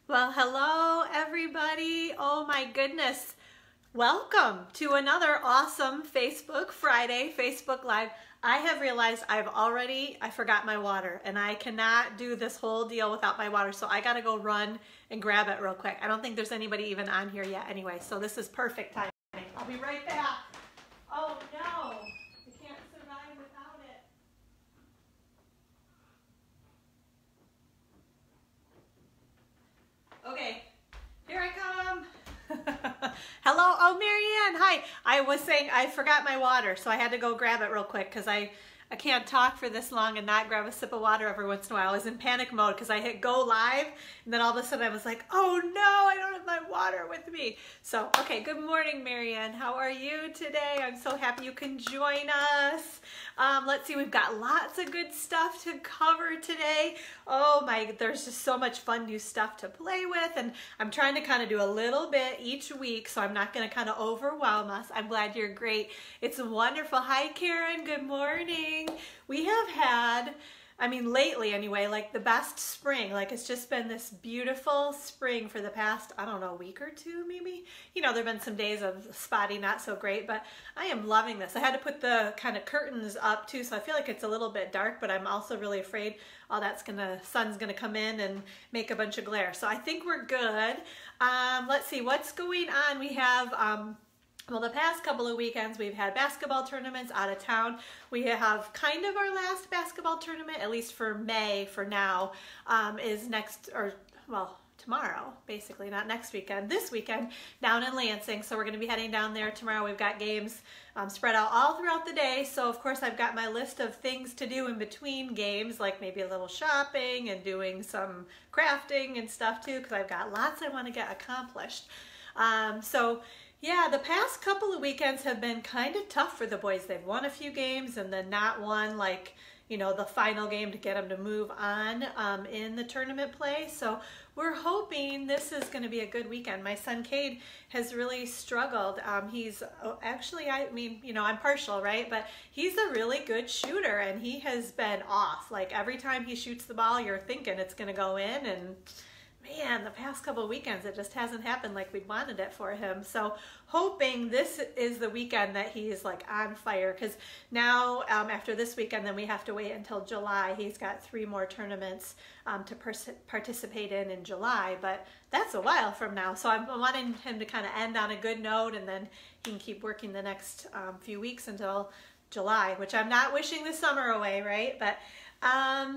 Well, hello everybody. Oh my goodness. Welcome to another awesome Facebook Friday, Facebook Live. I have realized I forgot my water and I cannot do this whole deal without my water. So I got to go run and grab it real quick. I don't think there's anybody even on here yet anyway. So this is perfect timing. I'll be right back. Oh no, I can't survive without it. Okay, here I come. Hello, oh Marianne, hi. I was saying I forgot my water, so I had to go grab it real quick because I can't talk for this long and not grab a sip of water every once in a while. I was in panic mode because I hit go live and then all of a sudden I was like, oh no, I don't have my water with me. So, okay, good morning, Marianne. How are you today? I'm so happy you can join us. Let's see, we've got lots of good stuff to cover today. Oh my, there's just so much fun new stuff to play with, and I'm trying to kind of do a little bit each week, so I'm not going to kind of overwhelm us. I'm glad you're great. It's wonderful. Hi, Karen. Good morning. We have had, I mean, lately anyway, like the best spring. Like it's just been this beautiful spring for the past, I don't know, week or two maybe. You know, there have been some days of spotty, not so great, but I am loving this. I had to put the kind of curtains up too, so I feel like it's a little bit dark, but I'm also really afraid all that's sun's gonna come in and make a bunch of glare. So I think we're good. Let's see, what's going on? We have, well, the past couple of weekends, we've had basketball tournaments out of town. We have kind of our last basketball tournament, at least for May for now, is next, or well, tomorrow, basically, not next weekend, this weekend, down in Lansing. So we're going to be heading down there tomorrow. We've got games spread out all throughout the day. So of course I've got my list of things to do in between games, like maybe a little shopping and doing some crafting and stuff too, because I've got lots I want to get accomplished. Yeah, the past couple of weekends have been kind of tough for the boys. They've won a few games and then not won, like, you know, the final game to get them to move on in the tournament play. So we're hoping this is going to be a good weekend. My son Cade has really struggled. He's actually, I mean, you know, I'm partial, right? But he's a really good shooter and he has been off. Like every time he shoots the ball, you're thinking it's going to go in, and man, the past couple of weekends, it just hasn't happened like we wanted it for him. So hoping this is the weekend that he's like on fire, because now after this weekend, then we have to wait until July. He's got 3 more tournaments to participate in July, but that's a while from now. So I'm wanting him to kind of end on a good note, and then he can keep working the next few weeks until July, which I'm not wishing the summer away, right? But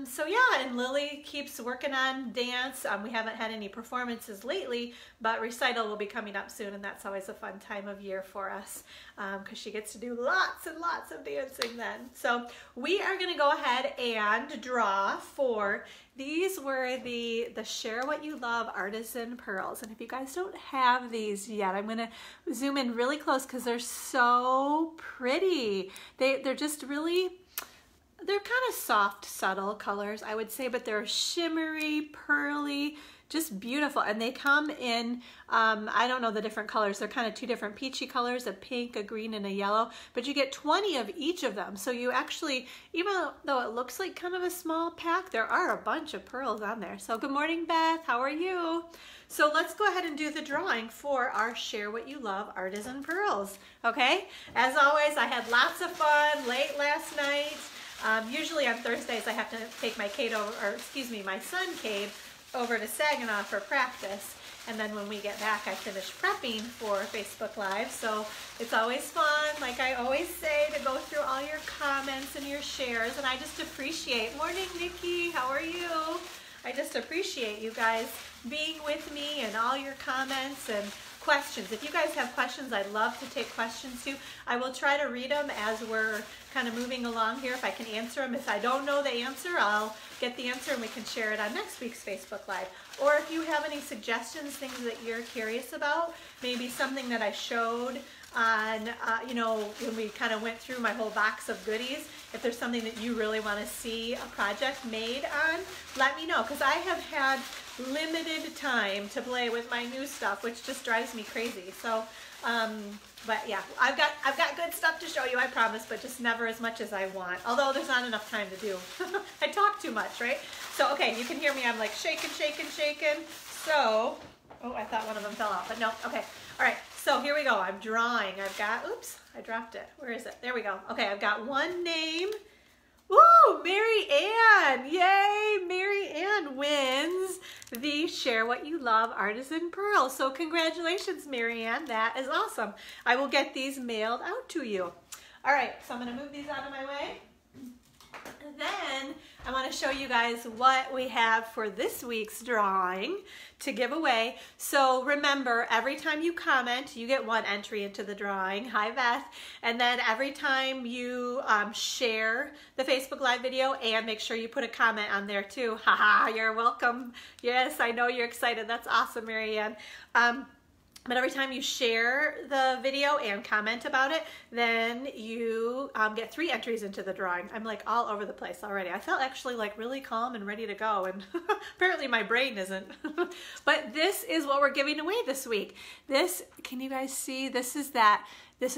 so yeah, and Lily keeps working on dance. We haven't had any performances lately, but recital will be coming up soon, and that's always a fun time of year for us because she gets to do lots and lots of dancing then. So we are going to go ahead and draw for, these were the Share What You Love Artisan Pearls. And if you guys don't have these yet, I'm going to zoom in really close because they're so pretty. They're just really, they're kind of soft, subtle colors, I would say, but they're shimmery, pearly, just beautiful. And they come in, I don't know the different colors. They're kind of 2 different peachy colors, a pink, a green, and a yellow, but you get 20 of each of them. So you actually, even though it looks like kind of a small pack, there are a bunch of pearls on there. So good morning, Beth. How are you? So let's go ahead and do the drawing for our Share What You Love Artisan Pearls, okay? As always, I had lots of fun late last night. Usually on Thursdays I have to take my my son Cade over to Saginaw for practice, and then when we get back I finish prepping for Facebook Live. So it's always fun, like I always say, to go through all your comments and your shares, and I just appreciate, morning Nikki, how are you? I just appreciate you guys being with me and all your comments and questions. If you guys have questions, I'd love to take questions too. I will try to read them as we're kind of moving along here if I can answer them. If I don't know the answer, I'll get the answer and we can share it on next week's Facebook Live. Or if you have any suggestions, things that you're curious about, maybe something that I showed on, you know, when we kind of went through my whole box of goodies. If there's something that you really want to see a project made on, let me know, because I have had limited time to play with my new stuff, which just drives me crazy. So, but yeah, I've got good stuff to show you, I promise, but just never as much as I want. Although there's not enough time to do. I talk too much, right? So, okay, you can hear me. I'm like shaking, shaking, shaking. So, oh, I thought one of them fell off, but no. Okay, all right. So here we go. I'm drawing. I've got, oops, I dropped it. Where is it? There we go. Okay, I've got one name. Woo, Mary Ann. Yay, Mary Ann wins the Share What You Love Artisan Pearl. So congratulations, Mary Ann. That is awesome. I will get these mailed out to you. All right, so I'm going to move these out of my way. And then I want to show you guys what we have for this week's drawing to give away. So remember, every time you comment, you get one entry into the drawing. Hi, Beth. And then every time you share the Facebook Live video, and make sure you put a comment on there too. Haha, you're welcome. Yes, I know you're excited. That's awesome, Marianne. But every time you share the video and comment about it, then you get 3 entries into the drawing. I'm like all over the place already. I felt actually like really calm and ready to go, and apparently my brain isn't. But this is what we're giving away this week. This, can you guys see? This is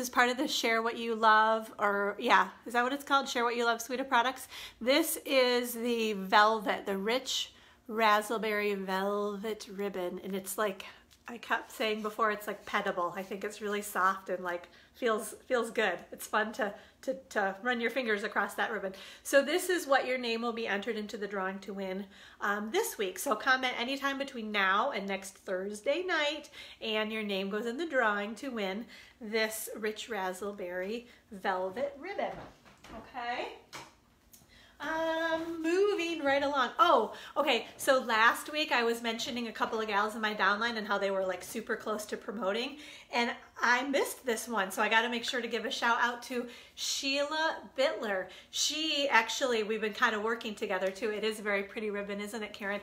part of the Share What You Love, or yeah, is that what it's called? Share What You Love suite of products. This is the velvet, the rich raspberry velvet ribbon, and it's like, I kept saying before, it's like petable. I think it's really soft and like feels good. It's fun to run your fingers across that ribbon. So this is what your name will be entered into the drawing to win this week. So comment anytime between now and next Thursday night, and your name goes in the drawing to win this rich raspberry velvet ribbon. Okay. Moving right along. Oh, okay. So last week I was mentioning a couple of gals in my downline and how they were like super close to promoting, and I missed this one. So I got to make sure to give a shout out to Sheila Bittler. She actually, we've been kind of working together too. It is a very pretty ribbon, isn't it, Karen?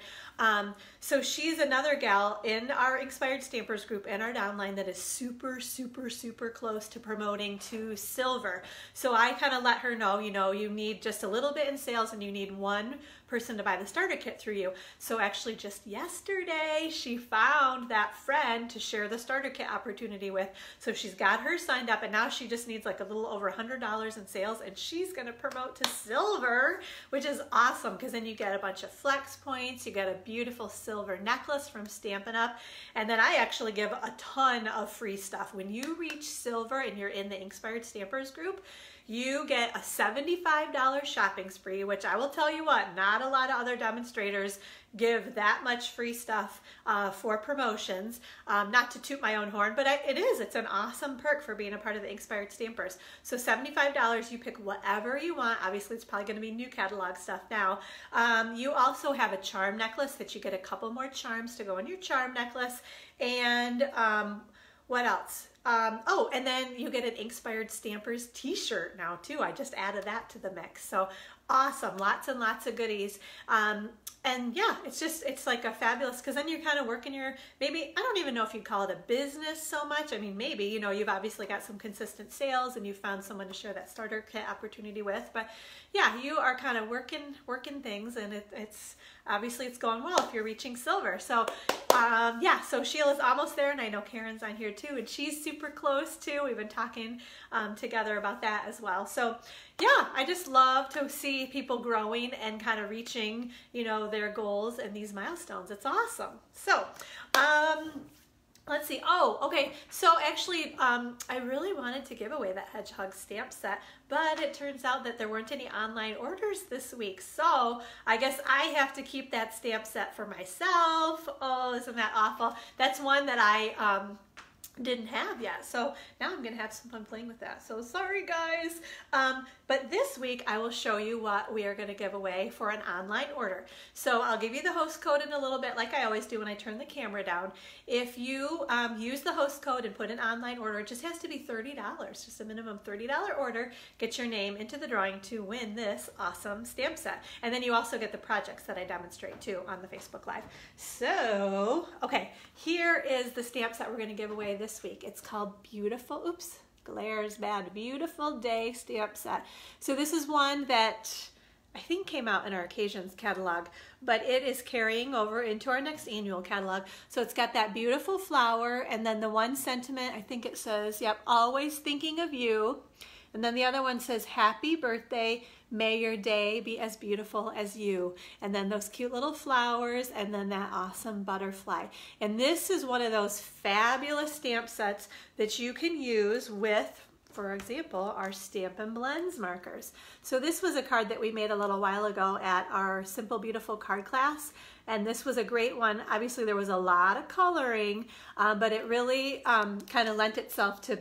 So she's another gal in our Inspired Stampers group in our downline that is super, super, super close to promoting to silver. So I kind of let her know, you know, you need just a little bit in sales and you need one person to buy the starter kit through you. So actually just yesterday, she found that friend to share the starter kit opportunity with. So she's got her signed up, and now she just needs like a little over $100 in sales, and she's going to promote to silver, which is awesome, because then you get a bunch of flex points, you get a beautiful silver necklace from Stampin' Up, and then I actually give a ton of free stuff. When you reach silver and you're in the Inspired Stampers group, you get a $75 shopping spree, which I will tell you what, not a lot of other demonstrators give that much free stuff for promotions. Not to toot my own horn, but it's an awesome perk for being a part of the Inspired Stampers. So $75, you pick whatever you want. Obviously, it's probably going to be new catalog stuff now. You also have a charm necklace that you get a couple more charms to go in your charm necklace. And what else? Oh, and then you get an Inspired Stampers t-shirt now too. I just added that to the mix. So awesome, lots and lots of goodies. And yeah, it's like a fabulous, because then you're kind of working your, maybe, I don't even know if you'd call it a business so much. I mean, maybe, you know, you've obviously got some consistent sales and you found someone to share that starter kit opportunity with, but yeah, you are kind of working things, and it's obviously it's going well if you're reaching silver. So yeah, so Sheila's almost there, and I know Karen's on here too, and she's super close too. We've been talking together about that as well. So yeah, I just love to see people growing and kind of reaching, you know, their goals and these milestones. It's awesome. So let's see. Oh, okay. So actually, I really wanted to give away that Hedgehog stamp set, but it turns out that there weren't any online orders this week. So I guess I have to keep that stamp set for myself. Oh, isn't that awful? That's one that I didn't have yet, so now I'm gonna have some fun playing with that. So sorry guys, but this week I will show you what we are going to give away for an online order. So I'll give you the host code in a little bit, like I always do when I turn the camera down. If you use the host code and put an online order, it just has to be $30, just a minimum $30 order. Get your name into the drawing to win this awesome stamp set, and then you also get the projects that I demonstrate too on the Facebook Live. So okay, here is the stamp set we're going to give away this week. It's called Beautiful, oops, Glares bad. Beautiful day stamp set. So this is one that I think came out in our Occasions catalog, but it is carrying over into our next annual catalog. So it's got that beautiful flower, and then the one sentiment, I think it says, yep, always thinking of you. And then the other one says, happy birthday, may your day be as beautiful as you. And then those cute little flowers, and then that awesome butterfly. And this is one of those fabulous stamp sets that you can use with, for example, our Stamp and Blends markers. So this was a card that we made a little while ago at our Simple Beautiful card class, and this was a great one. Obviously there was a lot of coloring, but it really kind of lent itself to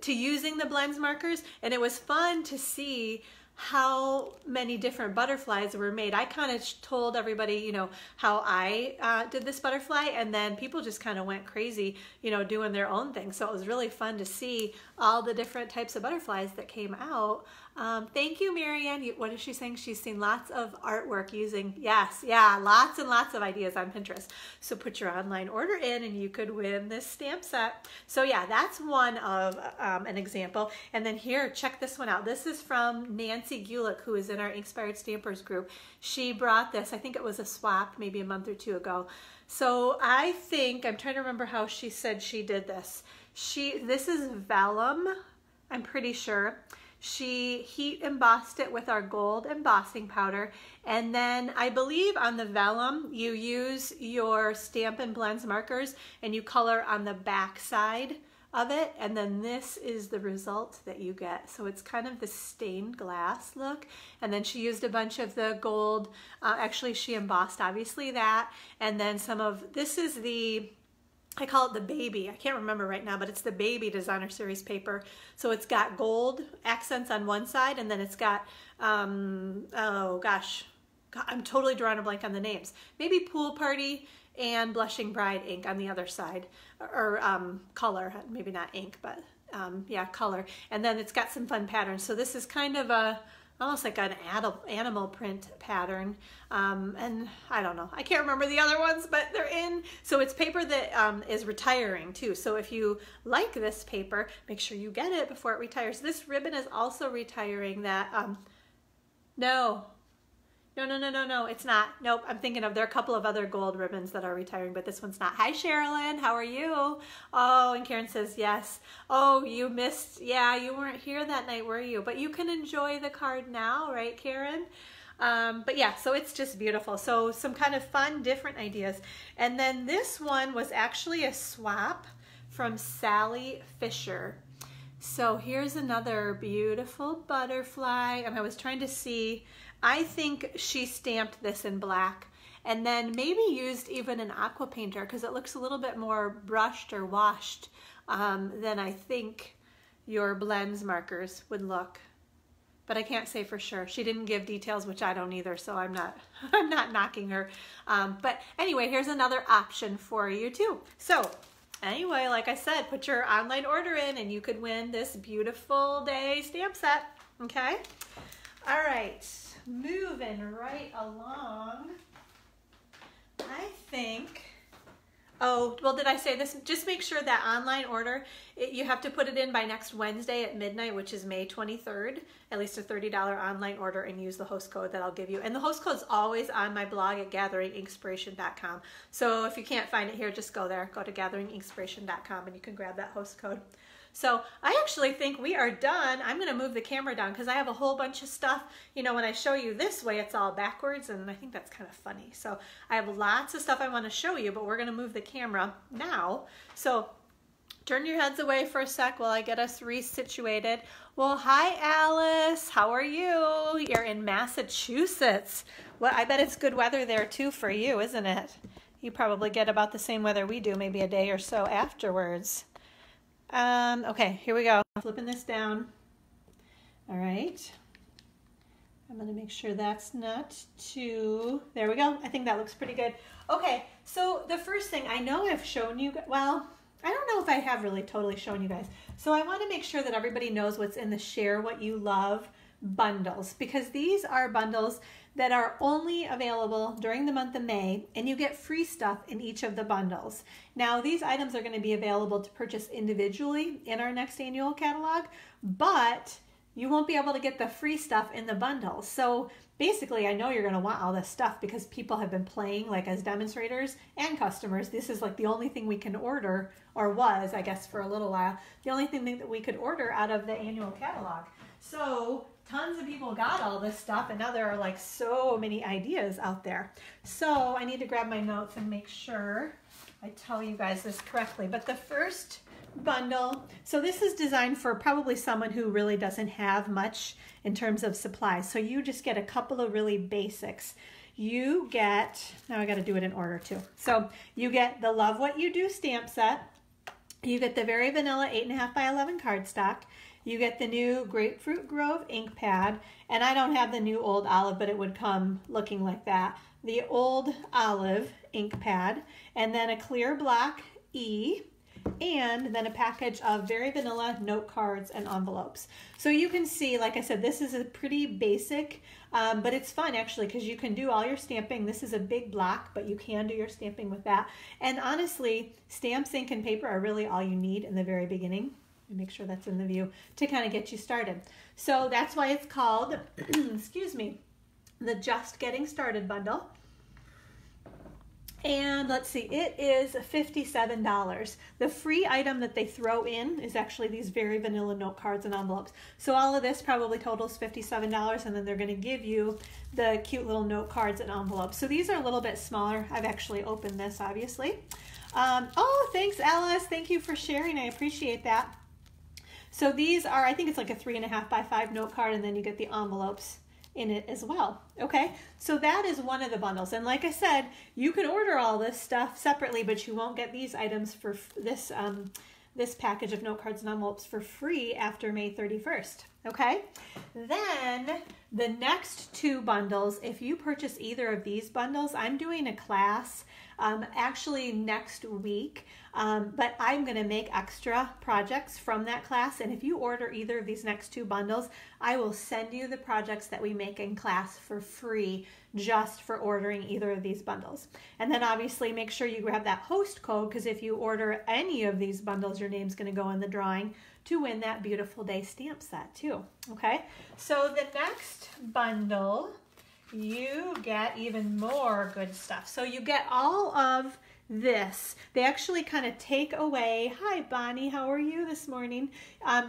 using the blends markers, and it was fun to see how many different butterflies were made. I kind of told everybody, you know, how I did this butterfly, and then people just kind of went crazy, you know, doing their own thing. So it was really fun to see all the different types of butterflies that came out. Thank you, Marianne. What is she saying? She's seen lots of artwork using, yes, yeah, lots and lots of ideas on Pinterest. So put your online order in and you could win this stamp set. So yeah, that's one of an example. And then here, check this one out. This is from Nancy Gulick, who is in our Inspired Stampers group. She brought this, I think it was a swap maybe a month or two ago. So I think, I'm trying to remember how she said she did this. This is vellum, I'm pretty sure. She heat embossed it with our gold embossing powder, and then I believe on the vellum you use your Stamp and Blends markers and you color on the back side of it, and then this is the result that you get. So it's kind of the stained glass look, and then she used a bunch of the gold, actually she embossed obviously that, and then some of, this is the, I call it the baby. I can't remember right now, but it's the baby designer series paper. So it's got gold accents on one side, and then it's got, oh gosh, I'm totally drawing a blank on the names. Maybe Pool Party and Blushing Bride ink on the other side, or color, maybe not ink, but yeah, color. And then it's got some fun patterns. So this is kind of a, almost like an animal print pattern. And I don't know, I can't remember the other ones, but they're in. So it's paper that is retiring too. So if you like this paper, make sure you get it before it retires. This ribbon is also retiring that, no, it's not. Nope, I'm thinking of, there are a couple of other gold ribbons that are retiring, but this one's not. Hi, Sherilyn, how are you? Oh, and Karen says yes. Oh, you missed, yeah, you weren't here that night, were you? But you can enjoy the card now, right, Karen? But yeah, so it's just beautiful. So some kind of fun, different ideas. And then this one was actually a swap from Sally Fisher. So here's another beautiful butterfly, and I was trying to see, I think she stamped this in black and then maybe used even an aqua painter because it looks a little bit more brushed or washed than I think your blends markers would look. But I can't say for sure. She didn't give details, which I don't either, so I'm not knocking her. But anyway, here's another option for you too. So anyway, like I said, put your online order in and you could win this beautiful day stamp set, okay? All right, moving right along, I think, oh, well, did I say this? Just make sure that online order, you have to put it in by next Wednesday at midnight, which is May 23rd, at least a $30 online order, and use the host code that I'll give you. And the host code is always on my blog at gatheringinkspiration.com. So if you can't find it here, just go there, go to gatheringinkspiration.com, and you can grab that host code. So I actually think we are done. I'm going to move the camera down because I have a whole bunch of stuff. You know, when I show you this way, it's all backwards, and I think that's kind of funny. So I have lots of stuff I want to show you, but we're going to move the camera now. So turn your heads away for a sec while I get us resituated. Well, hi, Alice. How are you? You're in Massachusetts. Well, I bet it's good weather there, too, for you, isn't it? You probably get about the same weather we do, maybe a day or so afterwards. Okay, here we go. Flipping this down. All right. I'm going to make sure that's not too, there we go. I think that looks pretty good. Okay, so the first thing, I know I've shown you, well, I don't know if I have really totally shown you guys. So I want to make sure that everybody knows what's in the Share What You Love bundles, because these are bundles that are only available during the month of May, and you get free stuff in each of the bundles. Now, these items are going to be available to purchase individually in our next annual catalog, but you won't be able to get the free stuff in the bundles. So basically, I know you're going to want all this stuff because people have been playing like as demonstrators and customers. This is like the only thing we can order, or was, I guess, for a little while, the only thing that we could order out of the annual catalog. So tons of people got all this stuff, and now there are like so many ideas out there. So I need to grab my notes and make sure I tell you guys this correctly. But the first bundle, so this is designed for probably someone who really doesn't have much in terms of supplies. So you just get a couple of really basics. You get, now I got to do it in order too. So you get the Love What You Do stamp set. You get the Very Vanilla 8.5 by 11 cardstock. You get the new Grapefruit Grove ink pad, and I don't have the new Old Olive, but it would come looking like that. The Old Olive ink pad, and then a clear black E, and then a package of Very Vanilla note cards and envelopes. So you can see, like I said, this is a pretty basic, but it's fun actually because you can do all your stamping. This is a big block, but you can do your stamping with that. And honestly, stamps, ink, and paper are really all you need in the very beginning. Make sure that's in the view to kind of get you started. So that's why it's called, excuse me, the Just Getting Started bundle. And let's see, it is $57. The free item that they throw in is actually these Very Vanilla note cards and envelopes. So all of this probably totals $57, and then they're going to give you the cute little note cards and envelopes. So these are a little bit smaller. I've actually opened this, obviously. Oh, thanks, Alice. Thank you for sharing. I appreciate that. So these are, I think it's like a 3.5 by 5 note card, and then you get the envelopes in it as well. Okay, so that is one of the bundles. And like I said, you can order all this stuff separately, but you won't get these items for this, this package of note cards and envelopes for free after May 31st. Okay, then the next two bundles, if you purchase either of these bundles, I'm doing a class actually next week, but I'm going to make extra projects from that class, and if you order either of these next two bundles, I will send you the projects that we make in class for free just for ordering either of these bundles. And then obviously make sure you grab that host code, because if you order any of these bundles, your name's going to go in the drawing to win that Beautiful Day stamp set too. Okay, so the next bundle, you get even more good stuff. So you get all of this. They actually kind of take away, hi Bonnie, how are you this morning?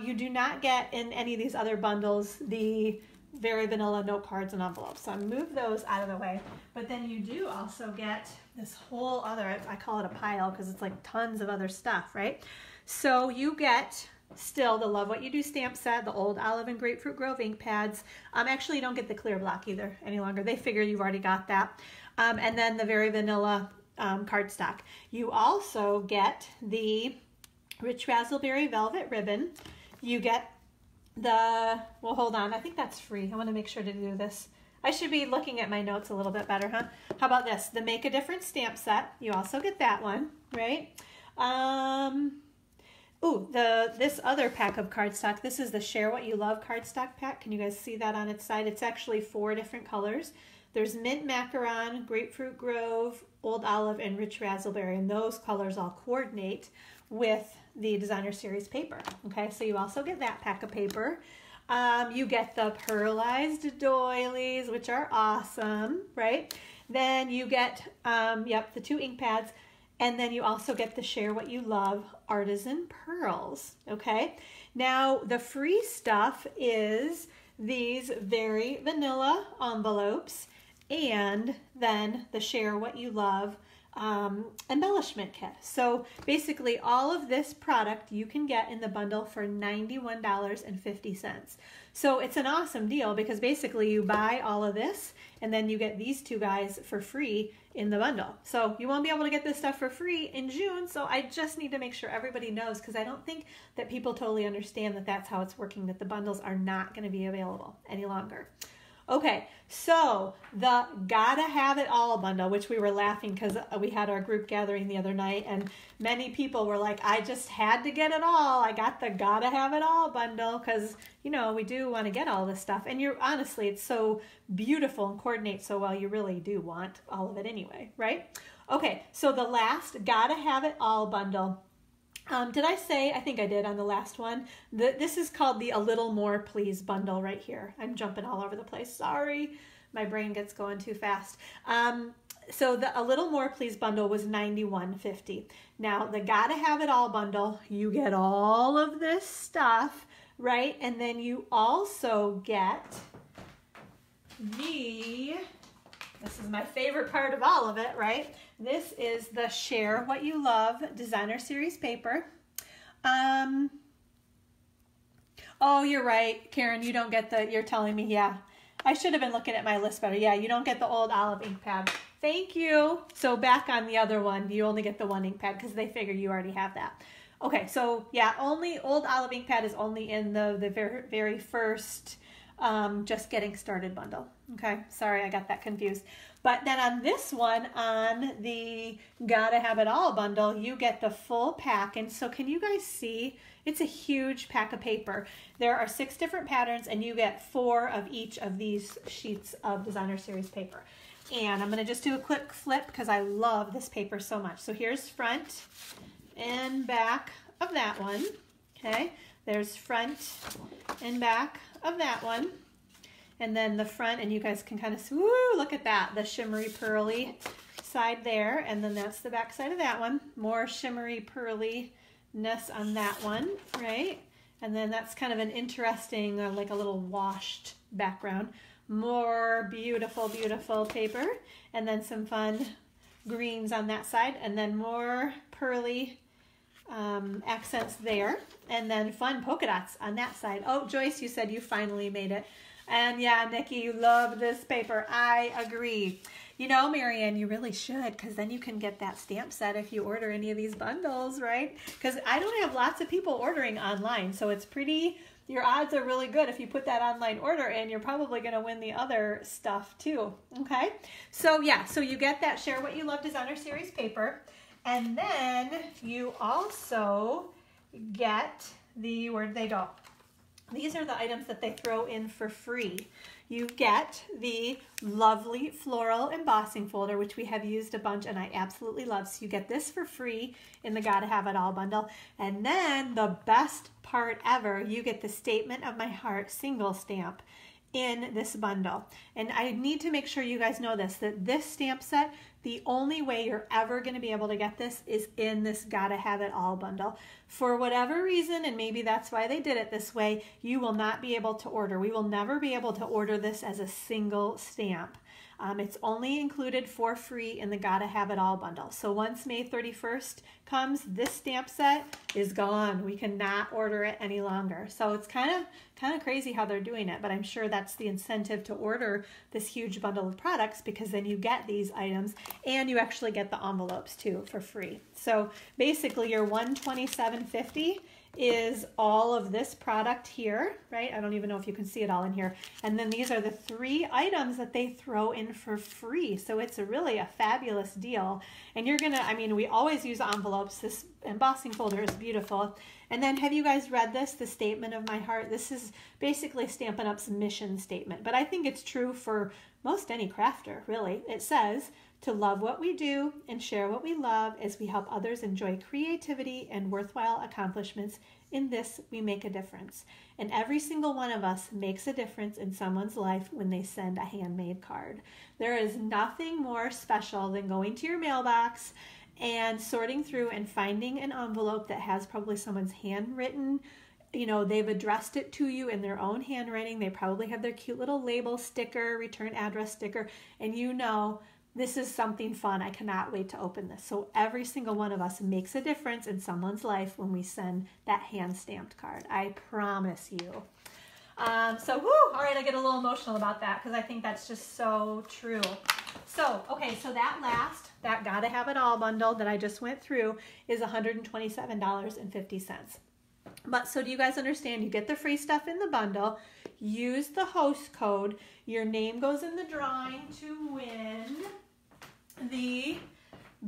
You do not get in any of these other bundles the Very Vanilla note cards and envelopes. So I move those out of the way. But then you do also get this whole other, I call it a pile because it's like tons of other stuff, right? So you get still the Love What You Do stamp set, the Old Olive and Grapefruit Grove ink pads. Actually, you don't get the clear block either any longer. They figure you've already got that. And then the Very Vanilla cardstock. You also get the Rich Razzleberry Velvet Ribbon. You get the, well, hold on, I think that's free. I want to make sure to do this. I should be looking at my notes a little bit better, huh? How about this? The Make a Difference stamp set. You also get that one, right? Ooh, this other pack of cardstock. This is the Share What You Love cardstock pack. Can you guys see that on its side? It's actually 4 different colors. There's Mint Macaron, Grapefruit Grove, Old Olive, and Rich Razzleberry, and those colors all coordinate with the Designer Series paper. Okay, so you also get that pack of paper. You get the pearlized doilies, which are awesome, right? Then you get, the 2 ink pads, and then you also get the Share What You Love Artisan Pearls, okay? Now, the free stuff is these Very Vanilla envelopes, and then the Share What You Love embellishment kit. So basically all of this product you can get in the bundle for $91.50. So it's an awesome deal because basically you buy all of this and then you get these 2 guys for free in the bundle. So you won't be able to get this stuff for free in June, so I just need to make sure everybody knows, because I don't think that people totally understand that that's how it's working, that the bundles are not going to be available any longer. Okay, so the Gotta Have It All bundle, which we were laughing because we had our group gathering the other night, and many people were like, I just had to get it all. I got the Gotta Have It All bundle because, you know, we do want to get all this stuff. And honestly, it's so beautiful and coordinates so well, you really do want all of it anyway, right? Okay, so the last Gotta Have It All bundle. Did I say, I think I did on the last one, this is called the A Little More Please bundle right here. I'm jumping all over the place. Sorry, my brain gets going too fast. So the A Little More Please bundle was $91.50. Now the Gotta Have It All bundle, you get all of this stuff, right? And then you also get this is my favorite part of all of it, right? This is the Share What You Love Designer Series paper. Oh, you're right, Karen, you don't get you're telling me, yeah. I should have been looking at my list better. Yeah, you don't get the old olive ink pad. Thank you. So back on the other one, you only get the one ink pad because they figure you already have that. Okay, so yeah, only old olive ink pad is only in the very first just getting started bundle. Okay, sorry, I got that confused. But then on this one, on the Gotta Have It All bundle, you get the full pack. And so can you guys see? It's a huge pack of paper. There are 6 different patterns, and you get 4 of each of these sheets of Designer Series paper. And I'm going to just do a quick flip because I love this paper so much. So here's front and back of that one. Okay, there's front and back of that one. And then the front, and you guys can kind of see, woo, look at that, the shimmery pearly side there. And then that's the back side of that one. More shimmery pearly-ness on that one, right? And then that's kind of an interesting, like a little washed background. More beautiful, beautiful paper. And then some fun greens on that side. And then more pearly accents there. And then fun polka dots on that side. Oh, Joyce, you said you finally made it. And yeah, Nikki, you love this paper. I agree. You know, Marianne, you really should, because then you can get that stamp set if you order any of these bundles, right? Because I don't have lots of people ordering online, so it's pretty, your odds are really good if you put that online order in, you're probably going to win the other stuff too, okay? So yeah, so you get that Share What You Love Designer Series paper, and then you also get the, where did they go? These are the items that they throw in for free. You get the lovely floral embossing folder, which we have used a bunch and I absolutely love. So you get this for free in the Gotta Have It All bundle. And then the best part ever, you get the Statement of My Heart single stamp in this bundle. And I need to make sure you guys know this, that this stamp set, the only way you're ever going to be able to get this is in this Gotta Have It All bundle. For whatever reason, and maybe that's why they did it this way, you will not be able to order. We will never be able to order this as a single stamp. It's only included for free in the Gotta Have It All bundle. So once May 31st comes, this stamp set is gone. We cannot order it any longer. So it's kind of crazy how they're doing it, but I'm sure that's the incentive to order this huge bundle of products, because then you get these items and you actually get the envelopes too for free. So basically your $127.50 is all of this product here, right? I don't even know if you can see it all in here. And then these are the 3 items that they throw in for free. So it's really a fabulous deal. And you're gonna, I mean, we always use envelopes. This embossing folder is beautiful. And then have you guys read this, the Statement of My Heart? This is basically Stampin' Up's mission statement, but I think it's true for most any crafter, really. It says, to love what we do and share what we love as we help others enjoy creativity and worthwhile accomplishments. In this, we make a difference. And every single one of us makes a difference in someone's life when they send a handmade card. There is nothing more special than going to your mailbox and sorting through and finding an envelope that has probably someone's handwritten, you know, they've addressed it to you in their own handwriting. They probably have their cute little label sticker, return address sticker, and you know, this is something fun. I cannot wait to open this. So every single one of us makes a difference in someone's life when we send that hand-stamped card. I promise you. So, whoo, all right, I get a little emotional about that because I think that's just so true. So, okay, so that Gotta Have It All bundle that I just went through is $127.50. But so do you guys understand? You get the free stuff in the bundle. use the host code. Your name goes in the drawing to win the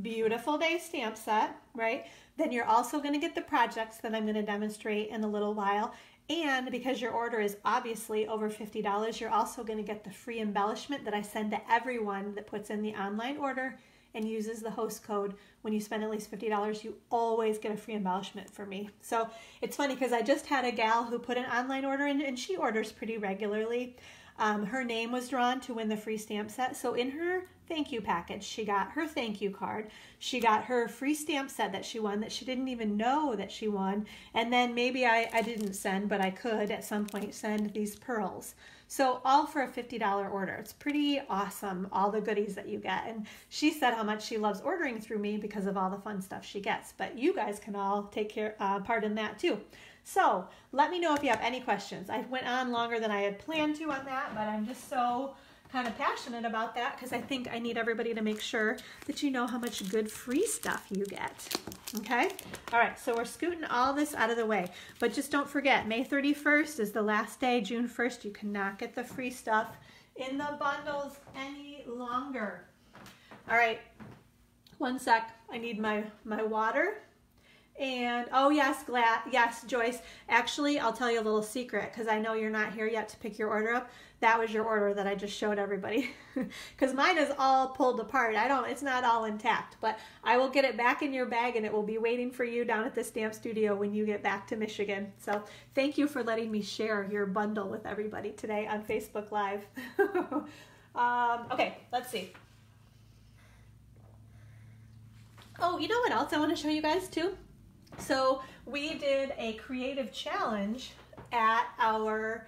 Beautiful Day stamp set, right? Then you're also going to get the projects that I'm going to demonstrate in a little while. And because your order is obviously over $50, you're also going to get the free embellishment that I send to everyone that puts in the online order and uses the host code. When you spend at least $50, you always get a free embellishment from me. So it's funny because I just had a gal who put an online order in, and she orders pretty regularly. Her name was drawn to win the free stamp set. So in her thank you package, she got her thank you card. She got her free stamp set that she won that she didn't even know that she won. And then maybe I didn't send, but I could at some point send these pearls. So all for a $50 order. It's pretty awesome, all the goodies that you get. And she said how much she loves ordering through me because of all the fun stuff she gets. But you guys can all take part in that too. So let me know if you have any questions. I went on longer than I had planned to on that, but I'm just so kind of passionate about that because I think I need everybody to make sure that you know how much good free stuff you get. Okay? All right, so we're scooting all this out of the way. But just don't forget, May 31st is the last day. June 1st, you cannot get the free stuff in the bundles any longer. All right, one sec. I need my water. And oh yes, yes, Joyce, actually I'll tell you a little secret because I know you're not here yet to pick your order up. That was your order that I just showed everybody because mine is all pulled apart. It's not all intact, but I will get it back in your bag and it will be waiting for you down at the stamp studio when you get back to Michigan. So thank you for letting me share your bundle with everybody today on Facebook Live. Okay, let's see. Oh, you know what else I want to show you guys too? So we did a creative challenge at our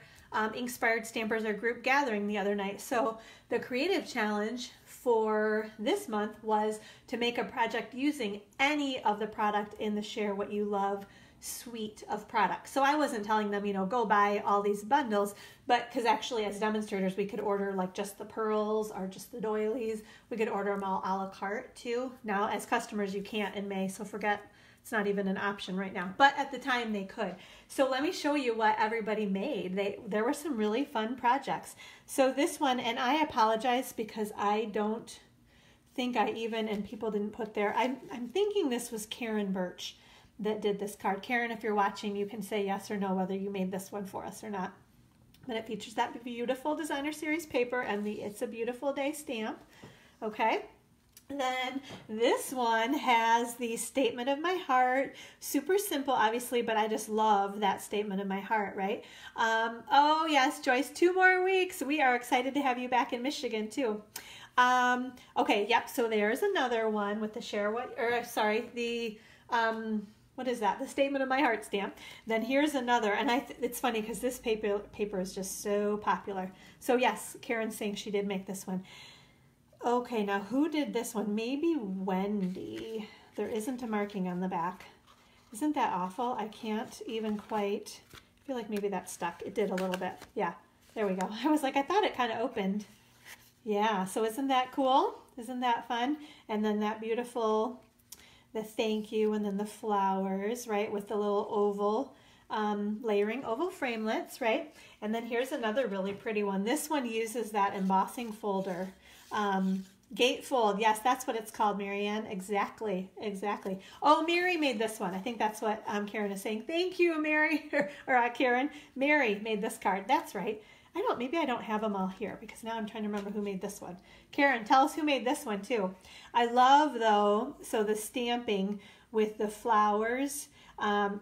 Inkspired Stampers, our group gathering the other night. So the creative challenge for this month was to make a project using any of the product in the Share What You Love suite of products. So I wasn't telling them, you know, go buy all these bundles, but because actually as demonstrators, we could order like just the pearls or just the doilies. We could order them all a la carte too. Now as customers, you can't in May, so forget. It's not even an option right now, but at the time they could. So let me show you what everybody made. There were some really fun projects. So this one, and I apologize because I don't think and people didn't put there. I'm thinking this was Karen Birch that did this card. Karen, if you're watching, you can say yes or no whether you made this one for us or not. But it features that beautiful designer series paper and the It's a Beautiful Day stamp. Okay. Then this one has the statement of my heart. Super simple, obviously, but I just love that statement of my heart, right? Oh, yes, Joyce, 2 more weeks. We are excited to have you back in Michigan, too. Okay, yep, so there's another one with the what is that? The statement of my heart stamp. Then here's another, and it's funny because this paper is just so popular. So yes, Karen's saying she did make this one. Okay, now who did this one? Maybe Wendy. There isn't a marking on the back. Isn't that awful? I can't even quite, I feel like maybe that stuck. It did a little bit. Yeah, there we go. I was like, I thought it kind of opened. Yeah, so isn't that cool? Isn't that fun? And then that beautiful, the thank you, and then the flowers, right, with the little oval layering oval framelits, right? And then here's another really pretty one. This one uses that embossing folder. Gatefold, yes, that's what it's called, Marianne. Exactly. Oh, Mary made this one. I think that's what Karen is saying. Thank you, Mary, or Karen. Mary made this card. That's right. Maybe I don't have them all here because now I'm trying to remember who made this one. Karen, tell us who made this one too. I love though, so the stamping with the flowers.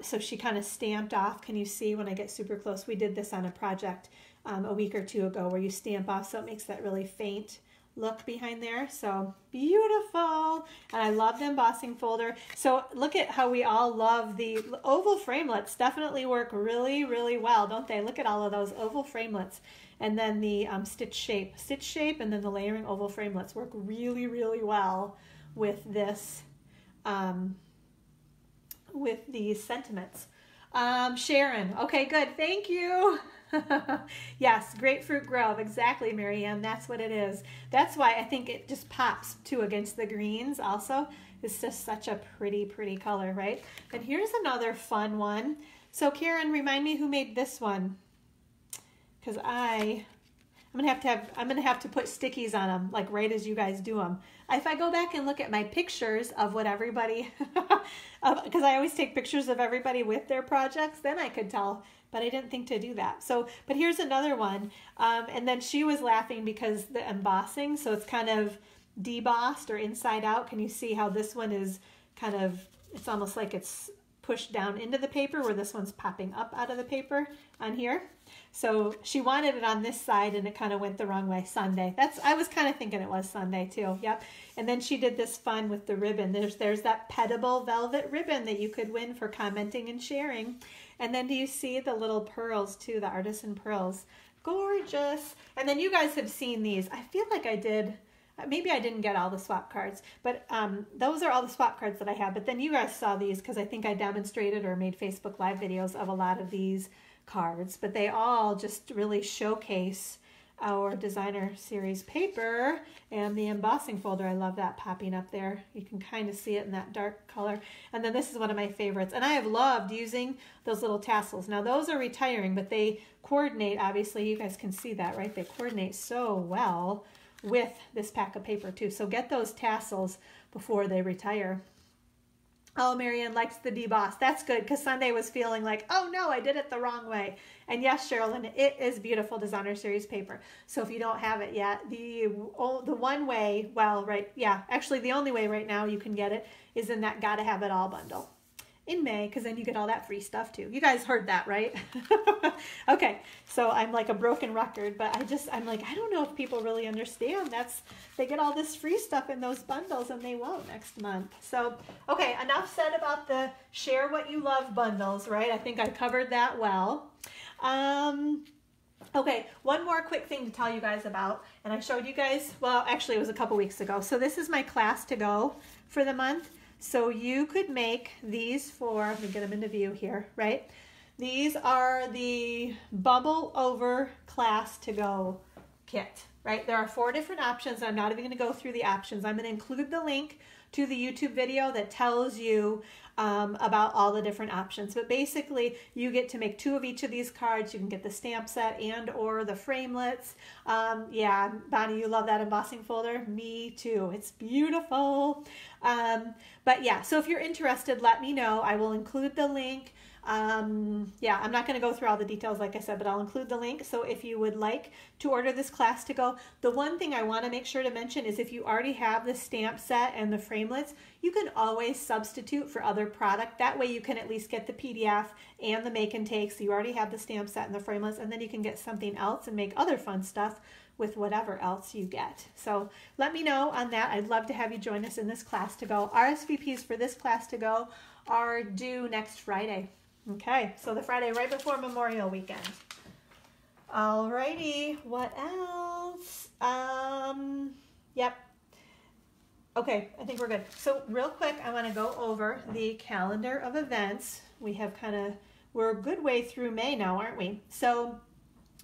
So she kind of stamped off. Can you see when I get super close? We did this on a project a week or 2 ago where you stamp off so it makes that really faint look behind there. So beautiful. And I love the embossing folder. So look at how we all love the oval framelits. Definitely work really, really well, don't they? Look at all of those oval framelits. And then the stitch shape, and then the layering oval framelits work really, really well with this, with these sentiments. Sharon, okay, good. Thank you. Yes, Grapefruit Grove, exactly, Marianne. That's what it is. That's why I think it just pops too against the greens also. It's just such a pretty, pretty color, right? And here's another fun one. So Karen, remind me who made this one. because I'm gonna have to put stickies on them, like right as you guys do them. If I go back and look at my pictures of what everybody, because I always take pictures of everybody with their projects, then I could tell, but I didn't think to do that. So, but here's another one. And then she was laughing because the embossing, so it's kind of debossed or inside out. Can you see how this one is kind of, it's almost like it's pushed down into the paper, where this one's popping up out of the paper on here. So she wanted it on this side and it kind of went the wrong way. Sunday. I was kind of thinking it was Sunday too. Yep. And then she did this fun with the ribbon. There's that petable velvet ribbon that you could win for commenting and sharing. And then do you see the little pearls too, the artisan pearls? Gorgeous. And then you guys have seen these. I feel like I did. Maybe I didn't get all the swap cards, but those are all the swap cards that I have. But then you guys saw these because I think I demonstrated or made Facebook Live videos of a lot of these cards. But they all just really showcase our designer series paper and the embossing folder. I love that popping up there. You can kind of see it in that dark color. And then this is one of my favorites. And I have loved using those little tassels. Now those are retiring, but they coordinate, obviously. You guys can see that, right? They coordinate so well with this pack of paper too. So get those tassels before they retire. Oh, Marianne likes the deboss. That's good, because Sunday was feeling like, oh no, I did it the wrong way. And yes, Sherilyn, it is beautiful designer series paper. So if you don't have it yet, the one way, well, right, yeah, actually the only way right now you can get it is in that Gotta Have It All bundle in May, because then you get all that free stuff too. You guys heard that, right? Okay, so I'm like a broken record, but I'm like, I don't know if people really understand. They get all this free stuff in those bundles and they won't next month. So, okay, enough said about the Share What You Love bundles, right? I think I covered that well. Okay, one more quick thing to tell you guys about, and I showed you guys, well, actually it was a couple weeks ago. So this is my class to go for the month. So you could make these for, let me get them into view here, right? These are the Bubble Over Class to Go kit, right? There are 4 different options. I'm not even going to go through the options. I'm going to include the link to the YouTube video that tells you about all the different options. But basically, you get to make 2 of each of these cards. You can get the stamp set and or the framelits. Yeah, Bonnie, you love that embossing folder. Me too. It's beautiful. But yeah, so if you're interested, let me know. I will include the link. Yeah, I'm not going to go through all the details, like I said, but I'll include the link. So if you would like to order this class to go, the one thing I want to make sure to mention is if you already have the stamp set and the framelits, you can always substitute for other product. That way you can at least get the PDF and the make and take. So you already have the stamp set and the framelits, and then you can get something else and make other fun stuff with whatever else you get. So let me know on that. I'd love to have you join us in this class to go. RSVPs for this class to go are due next Friday. Okay, so the Friday right before Memorial Weekend. Alrighty, what else? Yep. Okay, I think we're good. So real quick, I want to go over the calendar of events. We have we're a good way through May now, aren't we? So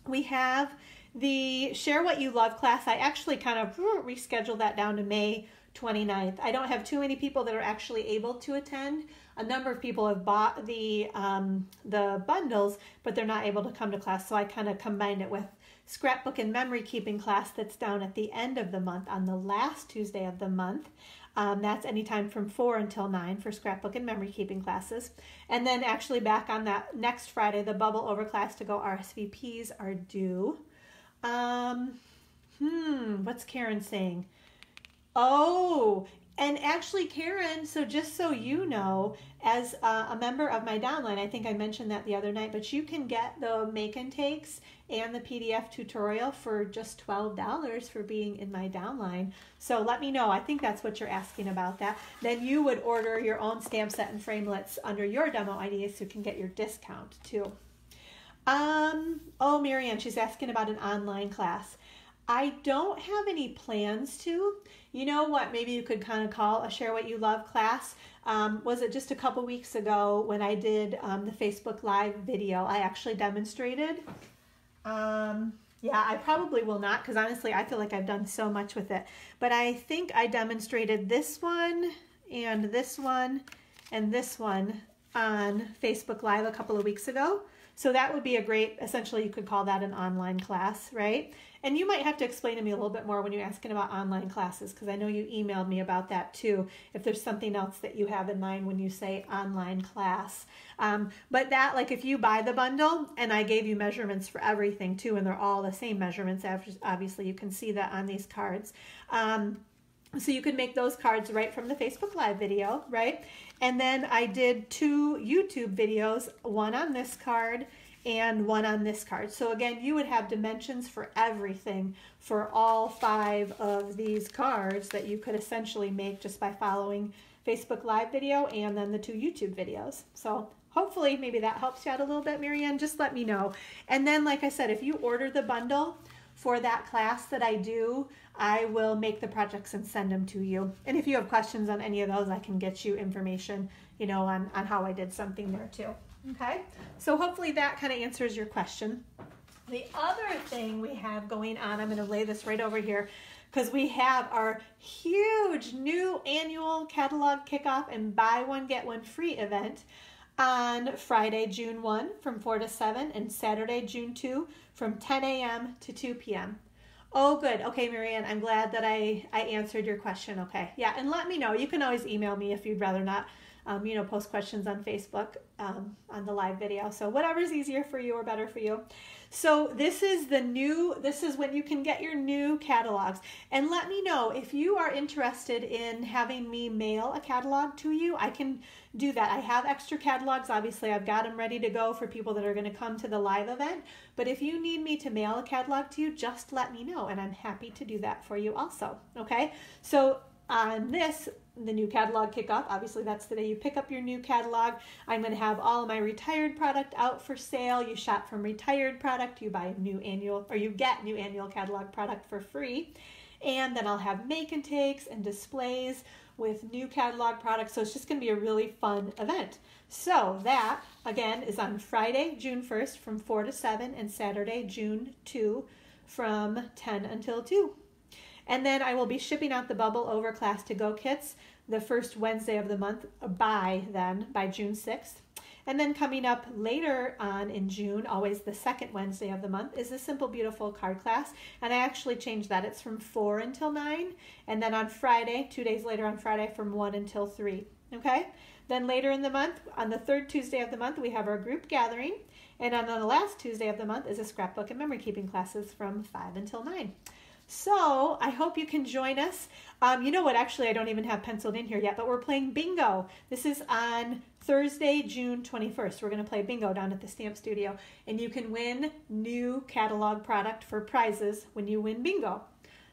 we have the Share What You Love class. I actually kind of rescheduled that down to May 29th. I don't have too many people that are actually able to attend. A number of people have bought the bundles, but they're not able to come to class. So I kind of combined it with scrapbook and memory keeping class that's down at the end of the month on the last Tuesday of the month. That's anytime from 4 until 9 for scrapbook and memory keeping classes. And then actually back on that next Friday, the Bubble Over class to go RSVPs are due. What's Karen saying? Oh, and actually Karen, so just so you know, as a member of my downline, I think I mentioned that the other night, but you can get the make and takes and the PDF tutorial for just $12 for being in my downline. So let me know. I think that's what you're asking about that. Then you would order your own stamp set and framelits under your demo ID so you can get your discount too. Oh, Marianne, she's asking about an online class. I don't have any plans to. You know what, maybe you could kind of call a Share What You Love class. Was it just a couple weeks ago when I did the Facebook Live video? I actually demonstrated. Yeah, I probably will not, because honestly, I feel like I've done so much with it. But I think I demonstrated this one and this one and this one on Facebook Live a couple of weeks ago. So that would be a great, essentially you could call that an online class, right? And you might have to explain to me a little bit more when you're asking about online classes, because I know you emailed me about that too, if there's something else that you have in mind when you say online class. But that, like if you buy the bundle, and I gave you measurements for everything too, and they're all the same measurements, obviously you can see that on these cards. So you could make those cards right from the Facebook Live video, right? And then I did 2 YouTube videos, one on this card and one on this card. So again, you would have dimensions for everything for all 5 of these cards that you could essentially make just by following Facebook Live video and then the 2 YouTube videos. So hopefully maybe that helps you out a little bit, Marianne. Just let me know. And then, like I said, if you order the bundle for that class that I do, I will make the projects and send them to you. And if you have questions on any of those, I can get you information, you know, on how I did something there too. Okay, so hopefully that kind of answers your question. The other thing we have going on, I'm going to lay this right over here, because we have our huge new annual catalog kickoff and buy one, get one free event on Friday, June 1 from 4 to 7 and Saturday, June 2 from 10 a.m. to 2 p.m. Oh, good. Okay, Marianne, I'm glad that I answered your question. Okay, yeah, and let me know. You can always email me if you'd rather not, you know, post questions on Facebook on the live video. So whatever's easier for you or better for you. So this is when you can get your new catalogs. And let me know if you are interested in having me mail a catalog to you. I can do that. I have extra catalogs. Obviously, I've got them ready to go for people that are going to come to the live event. But if you need me to mail a catalog to you, just let me know, and I'm happy to do that for you also. Okay? So on this, the new catalog kickoff, obviously that's the day you pick up your new catalog. I'm going to have all of my retired product out for sale. You shop from retired product, you buy new annual, or you get new annual catalog product for free. And then I'll have make and takes and displays with new catalog products. So it's just going to be a really fun event. So that, again, is on Friday, June 1st from 4 to 7 and Saturday, June 2 from 10 until 2. And then I will be shipping out the Bubble Over Class to Go kits the first Wednesday of the month by June 6th. And then coming up later on in June, always the second Wednesday of the month, is the Simple Beautiful card class. And I actually changed that. It's from 4 until 9. And then on Friday, 2 days later on Friday, from 1 until 3. Okay? Then later in the month, on the third Tuesday of the month, we have our group gathering. And on the last Tuesday of the month is a scrapbook and memory keeping classes from 5 until 9. So I hope you can join us. You know what, actually I don't even have penciled in here yet, but we're playing bingo. This is on Thursday, June 21st. We're going to play bingo down at the Stamp Studio, and you can win new catalog product for prizes when you win bingo.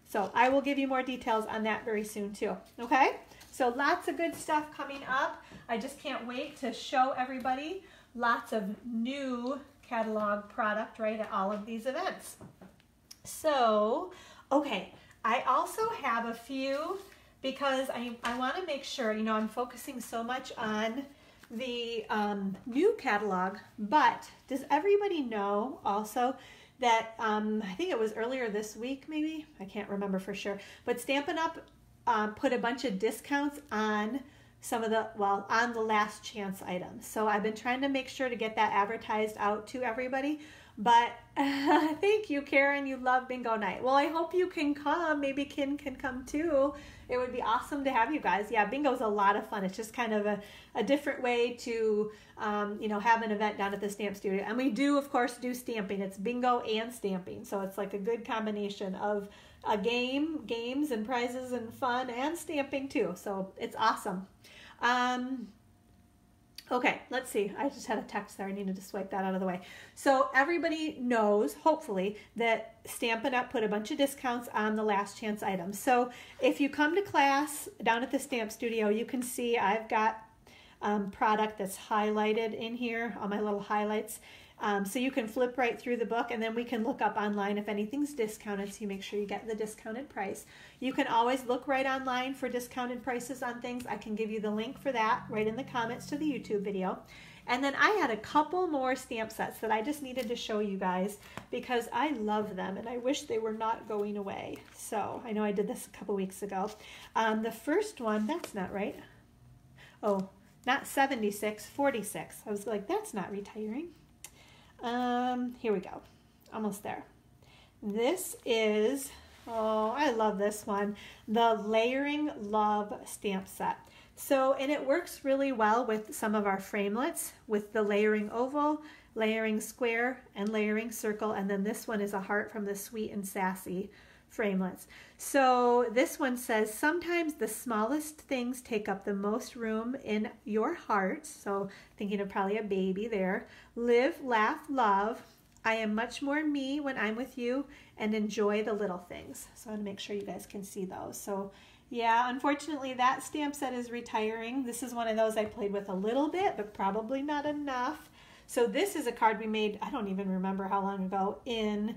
So I will give you more details on that very soon too. Okay? So lots of good stuff coming up. I just can't wait to show everybody lots of new catalog product right at all of these events. So, okay, I also have a few, because I want to make sure, you know, I'm focusing so much on the new catalog, but does everybody know also that, I think it was earlier this week maybe, I can't remember for sure, but Stampin' Up! Put a bunch of discounts on some of the, well, on the last chance items. So I've been trying to make sure to get that advertised out to everybody. But thank you, Karen. You love bingo night. Well, I hope you can come. Maybe Ken can come too. It would be awesome to have you guys. Yeah, bingo's a lot of fun. It's just kind of a different way to, you know, have an event down at the Stamp Studio. And we do, of course, do stamping. It's bingo and stamping. So it's like a good combination of a games and prizes and fun and stamping too. So it's awesome. Okay, let's see. I just had a text there. I needed to swipe that out of the way. So everybody knows, hopefully, that Stampin' Up! Put a bunch of discounts on the last chance items. So if you come to class down at the Stamp Studio, you can see I've got product that's highlighted in here, all my little highlights. So you can flip right through the book, and then we can look up online if anything's discounted, so you make sure you get the discounted price. You can always look right online for discounted prices on things. I can give you the link for that right in the comments to the YouTube video. And then I had a couple more stamp sets that I just needed to show you guys because I love them and I wish they were not going away. So I know I did this a couple weeks ago. The first one, that's not right. Oh, not 76, 46. I was like, that's not retiring. Here we go. Almost there. This is, oh, I love this one, the Layering Love stamp set. So, and it works really well with some of our framelits with the layering oval, layering square, and layering circle. And then this one is a heart from the Sweet and Sassy framelits. So this one says, sometimes the smallest things take up the most room in your heart. So thinking of probably a baby there. Live, laugh, love. I am much more me when I'm with you, and enjoy the little things. So I want to make sure you guys can see those. So yeah, unfortunately that stamp set is retiring. This is one of those I played with a little bit, but probably not enough. So this is a card we made, I don't even remember how long ago, in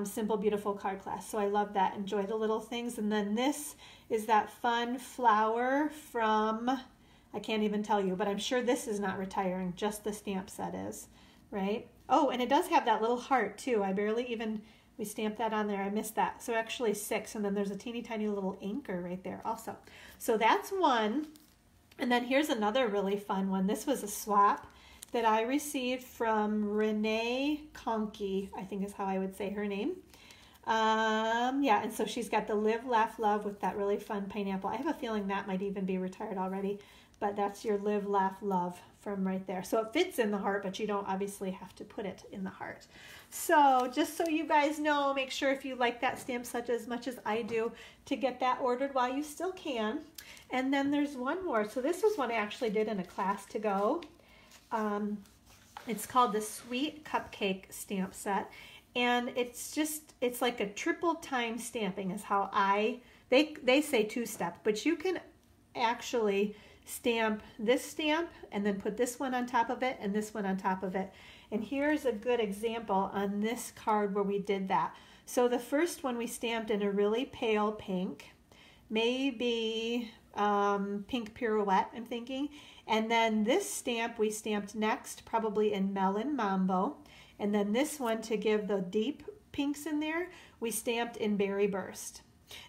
Simple Beautiful card class. So I love that. Enjoy the little things. And then this is that fun flower from, I can't even tell you, but I'm sure this is not retiring, just the stamp set is, right? Oh, and it does have that little heart too. I barely even, we stamped that on there. I missed that. So actually 6, and then there's a teeny tiny little anchor right there also. So that's one. And then here's another really fun one. This was a swap that I received from Renee Conkey, I think is how I would say her name. Yeah, and so she's got the Live, Laugh, Love with that really fun pineapple. I have a feeling that might even be retired already, but that's your Live, Laugh, Love from right there. So it fits in the heart, but you don't obviously have to put it in the heart. So just so you guys know, make sure if you like that stamp set as much as I do to get that ordered while you still can. And then there's one more. So this was one I actually did in a class to go. It's called the Sweet Cupcake stamp set, and it's like a triple time stamping is how they say 2-step, but you can actually stamp this stamp and then put this one on top of it and this one on top of it. And here's a good example on this card where we did that. So the first one we stamped in a really pale pink, maybe pink pirouette, I'm thinking. And then this stamp we stamped next, probably in Melon Mambo. And then this one, to give the deep pinks in there, we stamped in Berry Burst.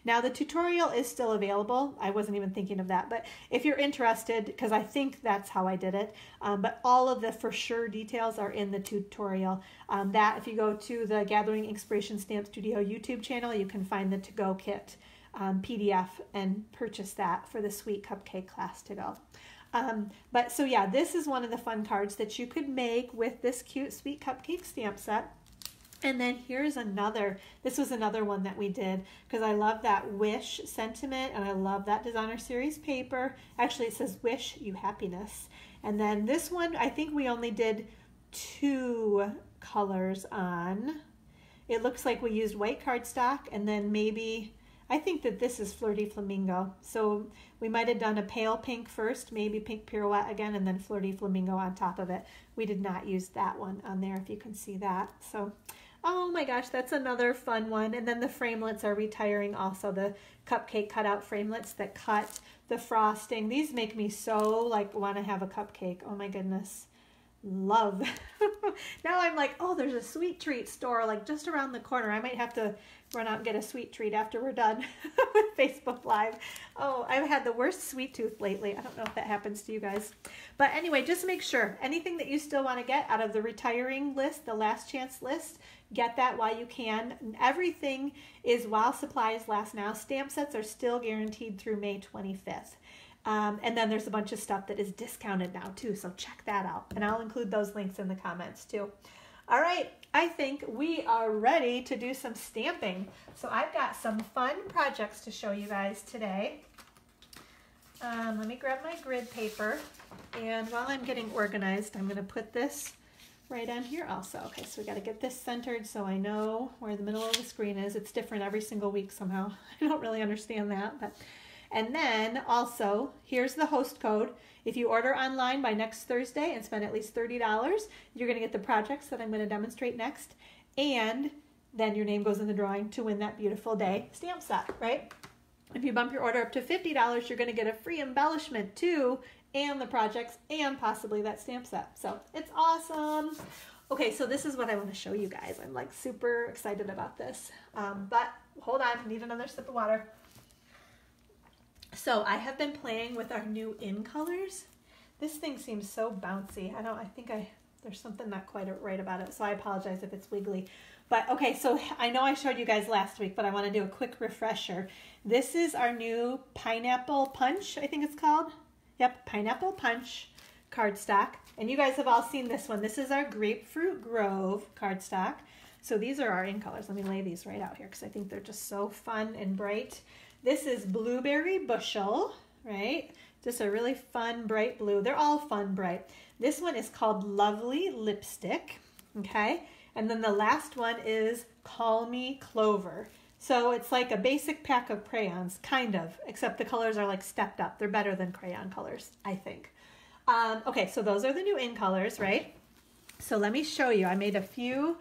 Now the tutorial is still available. I wasn't even thinking of that, but if you're interested, because I think that's how I did it, but all of the for sure details are in the tutorial. That if you go to the Gathering Inkspiration Stamp Studio YouTube channel, you can find the to-go kit PDF and purchase that for the Sweet Cupcake class to go. But so yeah, this is one of the fun cards that you could make with this cute Sweet Cupcake stamp set. And then here's another, this was another one that we did because I love that Wish sentiment and I love that designer series paper. Actually, it says Wish You Happiness. And then this one, I think we only did 2 colors on. It looks like we used white cardstock and then maybe, I think that this is Flirty Flamingo. So we might have done a pale pink first, maybe pink pirouette again, and then Flirty Flamingo on top of it. We did not use that one on there, if you can see that. So, oh my gosh, that's another fun one. And then the framelits are retiring also, the cupcake cutout framelits that cut the frosting. These make me so like want to have a cupcake. Oh my goodness. Love. Now I'm like, oh, there's a sweet treat store like just around the corner. I might have to run out and get a sweet treat after we're done with Facebook Live. Oh, I've had the worst sweet tooth lately. I don't know if that happens to you guys. But anyway, just make sure anything that you still want to get out of the retiring list, the last chance list, get that while you can. Everything is while supplies last now. Stamp sets are still guaranteed through May 25th. And then there's a bunch of stuff that is discounted now too, so check that out. And I'll include those links in the comments too. All right, I think we are ready to do some stamping. So I've got some fun projects to show you guys today. Let me grab my grid paper. And while I'm getting organized, I'm gonna put this right on here also. Okay, so we gotta get this centered so I know where the middle of the screen is. It's different every single week somehow. I don't really understand that, but. And then also, here's the host code. If you order online by next Thursday and spend at least $30, you're going to get the projects that I'm going to demonstrate next. And then your name goes in the drawing to win that beautiful day stamp set, right? If you bump your order up to $50, you're going to get a free embellishment too, and the projects, and possibly that stamp set. So it's awesome. Okay, so this is what I want to show you guys. I'm like super excited about this. But hold on, I need another sip of water. So I have been playing with our new in colors. This thing seems so bouncy. I think There's something not quite right about it, so I apologize if it's wiggly. But okay, so I know I showed you guys last week, but I want to do a quick refresher. This is our new Pineapple Punch, I think it's called. Yep, Pineapple Punch cardstock. And you guys have all seen this one. This is our Grapefruit Grove cardstock. So these are our in colors. Let me lay these right out here because I think they're just so fun and bright. This is Blueberry Bushel, right? Just a really fun, bright blue. They're all fun, bright. This one is called Lovely Lipstick, okay? And then the last one is Call Me Clover. So it's like a basic pack of crayons, kind of, except the colors are like stepped up. They're better than crayon colors, I think. Okay, so those are the new in colors, right? So let me show you. I made a few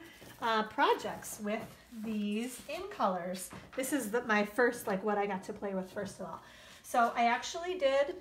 projects with these in colors. This is my first, like what I got to play with first of all. So I actually did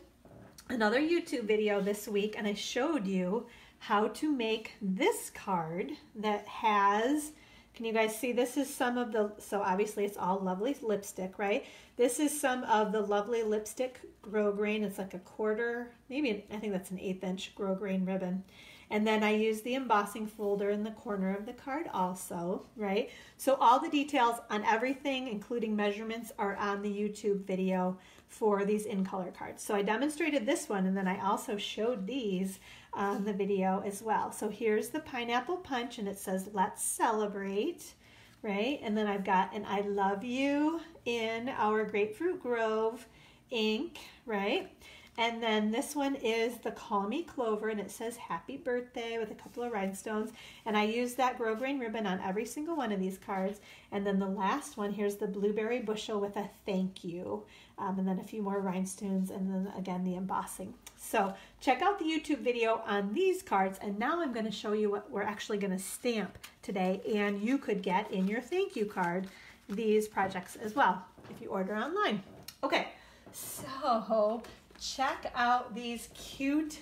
another YouTube video this week and I showed you how to make this card that has, can you guys see, this is some of the, so obviously it's all Lovely Lipstick, right? This is some of the Lovely Lipstick grosgrain. It's like a quarter, maybe I think that's an 1/8 inch grosgrain ribbon. And then I use the embossing folder in the corner of the card also, right? So all the details on everything, including measurements, are on the YouTube video for these in color cards. So I demonstrated this one and then I also showed these on the video as well. So here's the Pineapple Punch and it says, let's celebrate, right? And then I've got an I love you in our Grapefruit Grove ink, right? And then this one is the Call Me Clover and it says happy birthday with a couple of rhinestones. And I use that grosgrain ribbon on every single one of these cards. And then the last one, here's the Blueberry Bushel with a thank you. And then a few more rhinestones and then again the embossing. So check out the YouTube video on these cards. And now I'm going to show you what we're actually going to stamp today. And you could get in your thank you card these projects as well if you order online. Okay, so check out these cute.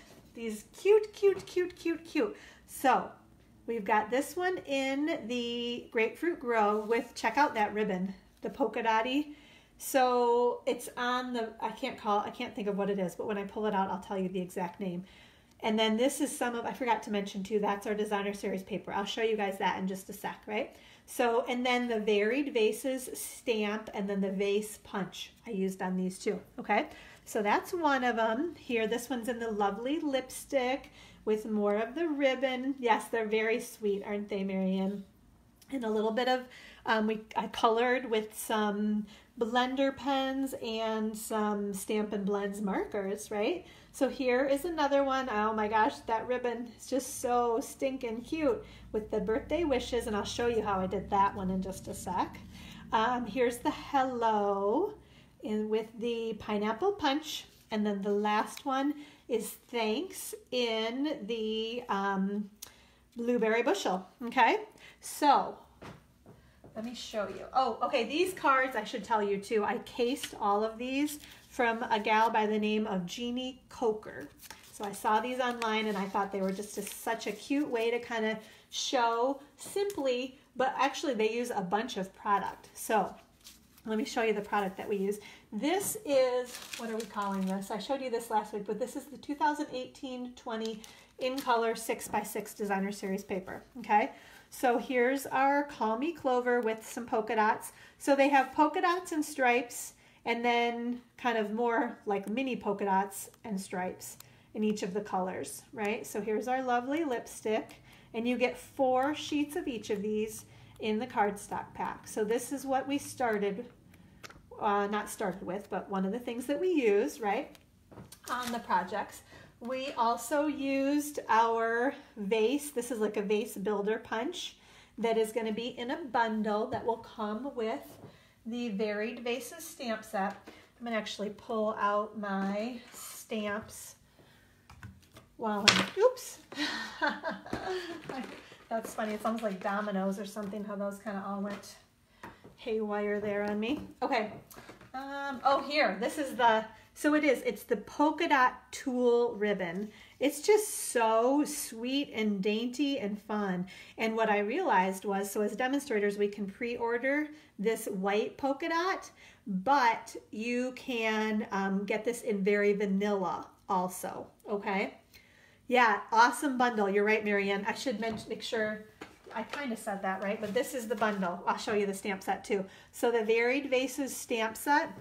So we've got this one in the Grapefruit Grove with, check out that ribbon, the polka dotty. So it's on the, I can't think of what it is, but when I pull it out, I'll tell you the exact name. And then this is some of, I forgot to mention too, that's our designer series paper. I'll show you guys that in just a sec, right? So, and then the Varied Vases stamp and then the Vase Punch I used on these too, okay? So that's one of them. Here, this one's in the Lovely Lipstick with more of the ribbon. Yes, they're very sweet, aren't they, Marianne? And a little bit of, I colored with some blender pens and some Stampin' Blends markers, right? So here is another one. Oh my gosh, that ribbon is just so stinking cute with the birthday wishes, and I'll show you how I did that one in just a sec. Here's the hello with the Pineapple Punch, and then the last one is thanks in the Blueberry Bushel, okay? So let me show you. Oh, okay, these cards, I should tell you too, I cased all of these from a gal by the name of Jeannie Coker. So I saw these online and I thought they were just such a cute way to kind of show simply, but actually they use a bunch of product. So let me show you the product that we use. This is, what are we calling this? I showed you this last week, but this is the 2018-20 in color 6x6 designer series paper, okay? So here's our Call Me Clover with some polka dots. So they have polka dots and stripes, and then kind of more like mini polka dots and stripes in each of the colors, right? So here's our Lovely Lipstick, and you get 4 sheets of each of these in the cardstock pack. So this is what we started, not started with, but one of the things that we use, right, on the projects. We also used our vase. This is like a vase builder punch that is going to be in a bundle that will come with the Varied Vases stamp set. I'm going to actually pull out my stamps while I'm, oops. That's funny. It's almost like dominoes or something, how those kind of all went haywire there on me. Okay. Oh, here. This is the, so it's the polka dot tulle ribbon. It's just so sweet and dainty and fun. And what I realized was, so as demonstrators, we can pre-order this white polka dot, but you can get this in very vanilla also, okay? Yeah, awesome bundle. You're right, Marianne. I should make sure I kind of said that right, but this is the bundle. I'll show you the stamp set too. So the Varied Vases stamp set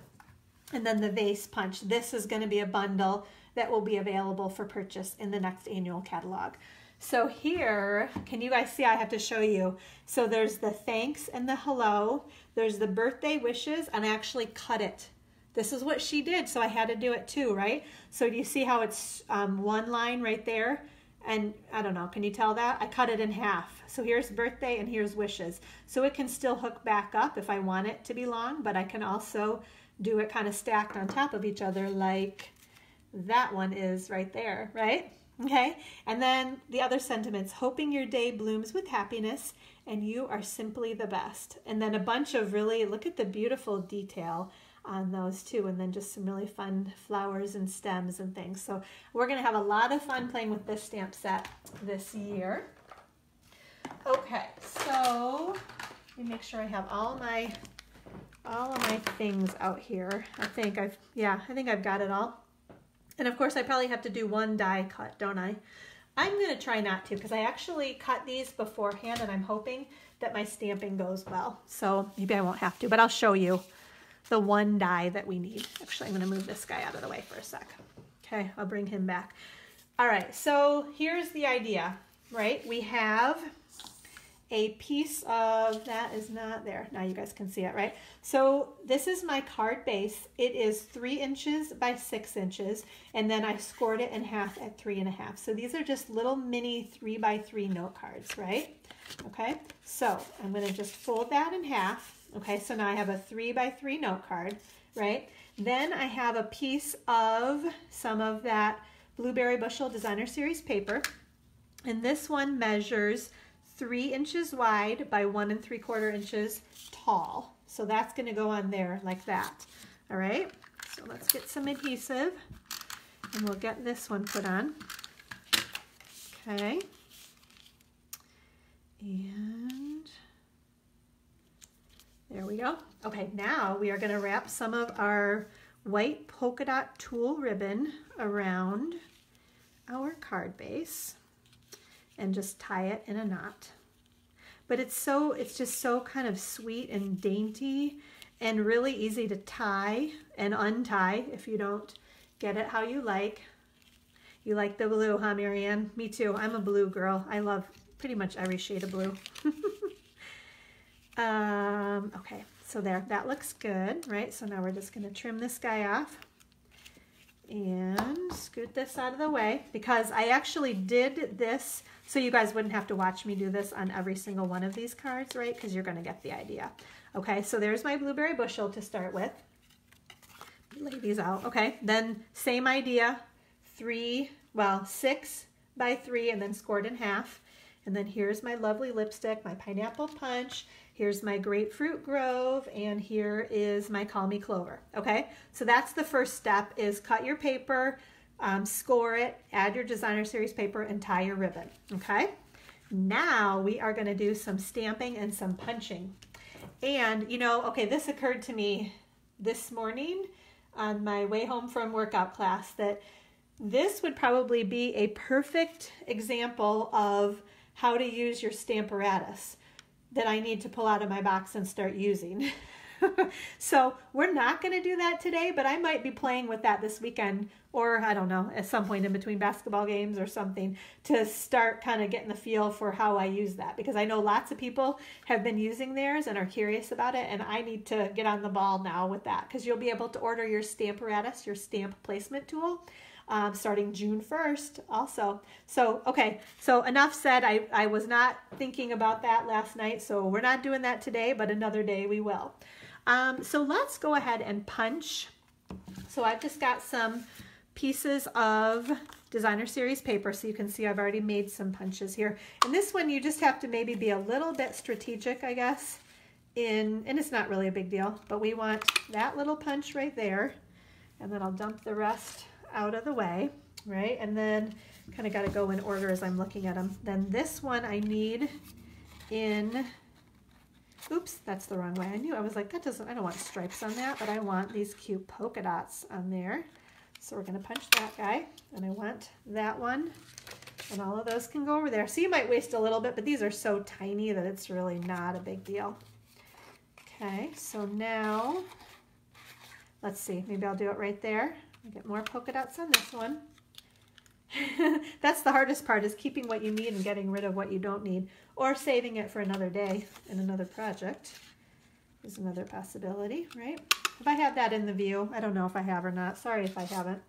and then the vase punch. This is going to be a bundle that will be available for purchase in the next annual catalog. So here, can you guys see? I have to show you. So there's the thanks and the hello. There's the birthday wishes, and I actually cut it. This is what she did, so I had to do it too, right? So do you see how it's one line right there? And I don't know, can you tell that? I cut it in half. So here's birthday and here's wishes. So it can still hook back up if I want it to be long, but I can also do it kind of stacked on top of each other like that one is right there, right? Okay, and then the other sentiments, hoping your day blooms with happiness and you are simply the best. And then a bunch of really, look at the beautiful detail on those too, and then just some really fun flowers and stems and things. So we're going to have a lot of fun playing with this stamp set this year. Okay, so let me make sure I have all of my things out here. I think I've got it all. And of course I probably have to do one die cut, don't I? I'm going to try not to, because I actually cut these beforehand and I'm hoping that my stamping goes well. So maybe I won't have to, but I'll show you the one die that we need. Actually, I'm going to move this guy out of the way for a sec. Okay, I'll bring him back. All right, so here's the idea, right? We have a piece of, that is not there. Now you guys can see it, right? So this is my card base. It is 3 inches by 6 inches, and then I scored it in half at 3.5. So these are just little mini 3 by 3 note cards, right? Okay, so I'm going to just fold that in half. Okay, so now I have a 3 by 3 note card, right? Then I have a piece of some of that Blueberry Bushel Designer Series paper, and this one measures 3 inches wide by 1 3/4 inches tall. So that's going to go on there like that. All right, so let's get some adhesive and we'll get this one put on. Okay, and there we go. Okay, now we are going to wrap some of our white polka dot tulle ribbon around our card base and just tie it in a knot. But it's just so kind of sweet and dainty and really easy to tie and untie if you don't get it how you like. You like the blue, huh, Marianne? Me too. I'm a blue girl. I love pretty much every shade of blue. Okay, so there, that looks good, right? So now we're just going to trim this guy off and scoot this out of the way, because I actually did this so you guys wouldn't have to watch me do this on every single one of these cards, right? Because you're going to get the idea. Okay, so there's my Blueberry Bushel to start with. Lay these out. Okay, then same idea, 6 by 3 and then scored in half. And then here's my lovely lipstick, my Pineapple Punch. Here's my Grapefruit Grove, and here is my Call Me Clover. Okay, so that's the first step, is cut your paper, score it, add your Designer Series paper, and tie your ribbon. Okay, now we are going to do some stamping and some punching. And you know, okay, this occurred to me this morning on my way home from workout class, that this would probably be a perfect example of how to use your Stamparatus that I need to pull out of my box and start using. So we're not going to do that today, but I might be playing with that this weekend, or I don't know, at some point in between basketball games or something, to start kind of getting the feel for how I use that, because I know lots of people have been using theirs and are curious about it, and I need to get on the ball now with that, because you'll be able to order your Stamparatus, your stamp placement tool, starting June 1st also. So, okay, so enough said. I was not thinking about that last night, so we're not doing that today, but another day we will. So let's go ahead and punch. So I've just got some pieces of Designer Series paper, so you can see I've already made some punches here. And this one you just have to maybe be a little bit strategic, I guess, and it's not really a big deal, but we want that little punch right there, and then I'll dump the rest out of the way, right? And then kind of got to go in order as I'm looking at them. Then this one I need in, oops, that's the wrong way. I was like, I don't want stripes on that, but I want these cute polka dots on there. So we're going to punch that guy, and I want that one And all of those can go over there. So you might waste a little bit, but these are so tiny that it's really not a big deal. Okay, so now, let's see, maybe I'll do it right there. I'll get more polka dots on this one. That's the hardest part, is keeping what you need and getting rid of what you don't need, or saving it for another day in another project is another possibility, right? If I had that in the view, I don't know if I have or not. Sorry if I haven't.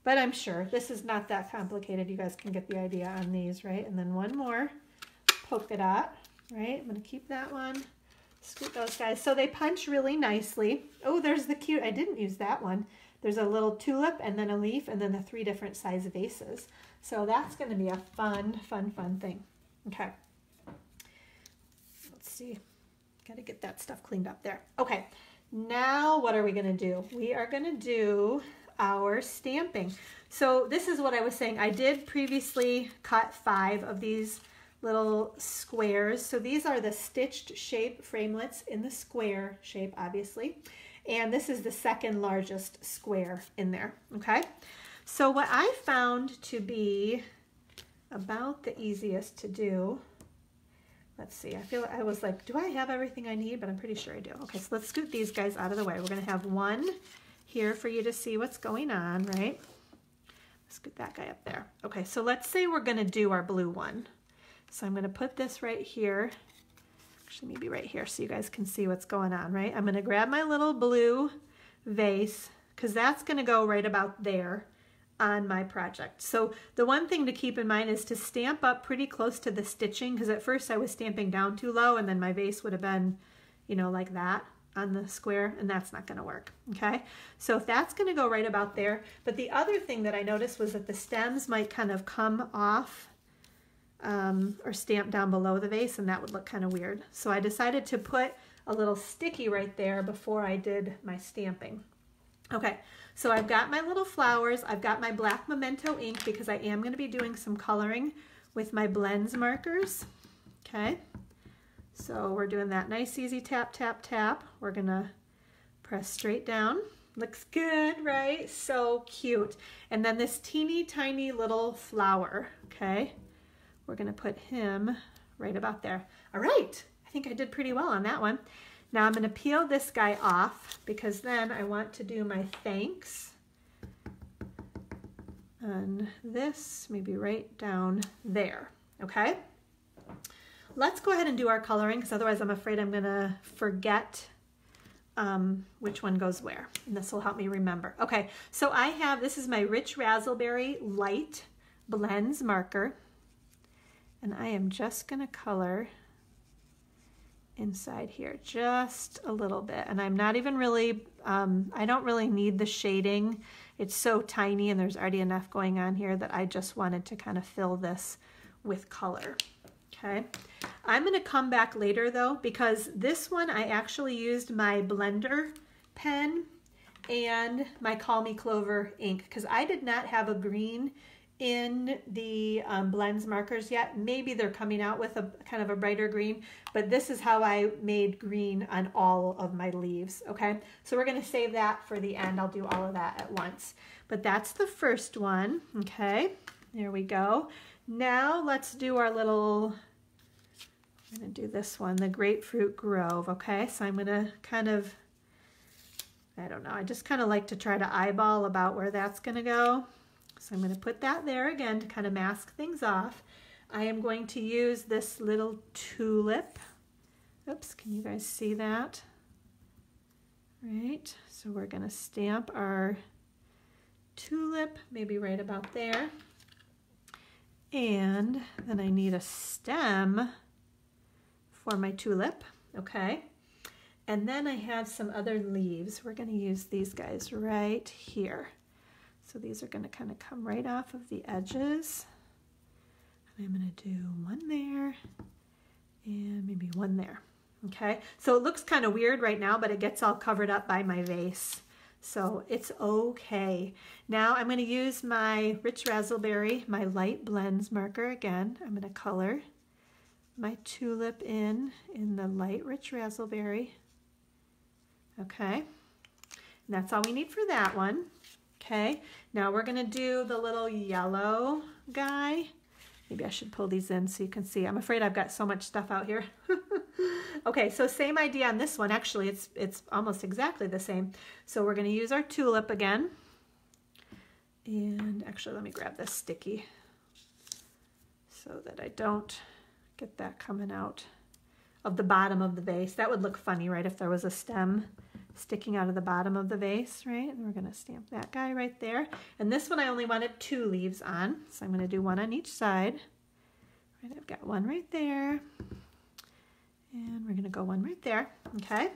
But I'm sure this is not that complicated. You guys can get the idea on these, right? And then one more polka dot, right? I'm going to keep that one. Scoot those guys. So they punch really nicely. Oh, there's the cute. I didn't use that one. There's a little tulip and then a leaf and then the 3 different size vases. So that's going to be a fun, fun, fun thing. Okay. Let's see. Got to get that stuff cleaned up there. Okay. Now what are we going to do? We are going to do our stamping. So this is what I was saying. I did previously cut 5 of these little squares. So these are the stitched shape framelits in the square shape, obviously. And this is the second largest square in there, okay? So what I found to be about the easiest to do, let's see, I was like, do I have everything I need? But I'm pretty sure I do. Okay, so let's scoot these guys out of the way. We're gonna have one here for you to see what's going on, right? Let's get that guy up there. Okay, so let's say we're gonna do our blue one. So I'm gonna put this right here, actually maybe right here so you guys can see what's going on, right? I'm gonna grab my little blue vase because that's gonna go right about there on my project. So the one thing to keep in mind is to stamp up pretty close to the stitching, because at first I was stamping down too low and then my vase would have been, you know, like that on the square, and that's not going to work, okay? So if that's going to go right about there, but the other thing that I noticed was that the stems might kind of come off or stamp down below the vase, and that would look kind of weird. So I decided to put a little sticky right there before I did my stamping. Okay, so I've got my little flowers. I've got my black Memento ink because I am going to be doing some coloring with my blends markers, okay? So we're doing that nice easy tap, tap, tap. We're gonna press straight down. Looks good, right? So cute. And then this teeny tiny little flower, okay? We're gonna put him right about there. All right, I think I did pretty well on that one. Now I'm gonna peel this guy off because then I want to do my thanks. And this maybe right down there, okay? Let's go ahead and do our coloring because otherwise I'm afraid I'm gonna forget which one goes where, and this will help me remember. Okay, so I have, this is my Rich Razzleberry Light Blends marker, and I am just gonna color inside here just a little bit, and I'm not even really, I don't really need the shading. It's so tiny and there's already enough going on here that I just wanted to kind of fill this with color. Okay, I'm going to come back later though, because this one I actually used my blender pen and my Call Me Clover ink because I did not have a green in the blends markers yet. Maybe they're coming out with a kind of a brighter green, but this is how I made green on all of my leaves, okay? So we're going to save that for the end. I'll do all of that at once. But that's the first one, okay? There we go. Now let's do our little, I'm going to do this one, the Grapefruit Grove, okay? So I'm going to kind of, I don't know, I just kind of like to try to eyeball about where that's going to go. So I'm going to put that there again to kind of mask things off. I am going to use this little tulip. Oops, can you guys see that? Right, so we're going to stamp our tulip maybe right about there. And then I need a stem for my tulip, okay? And then I have some other leaves. We're going to use these guys right here. So these are going to kind of come right off of the edges. And I'm going to do one there and maybe one there, okay? So it looks kind of weird right now, but it gets all covered up by my vase. So it's okay. Now I'm going to use my Rich Razzleberry, my light blends marker again. I'm going to color my tulip in the light Rich Razzleberry. Okay, and that's all we need for that one. Okay, now we're going to do the little yellow guy. Maybe I should pull these in so you can see. I'm afraid I've got so much stuff out here. Okay, so same idea on this one. Actually, it's almost exactly the same. So we're going to use our tulip again. And actually, let me grab this sticky so that I don't get that coming out of the bottom of the vase. That would look funny, right, if there was a stem sticking out of the bottom of the vase, right? And we're going to stamp that guy right there. And this one I only wanted 2 leaves on, so I'm going to do 1 on each side. Right, I've got 1 right there, and we're going to go 1 right there, okay?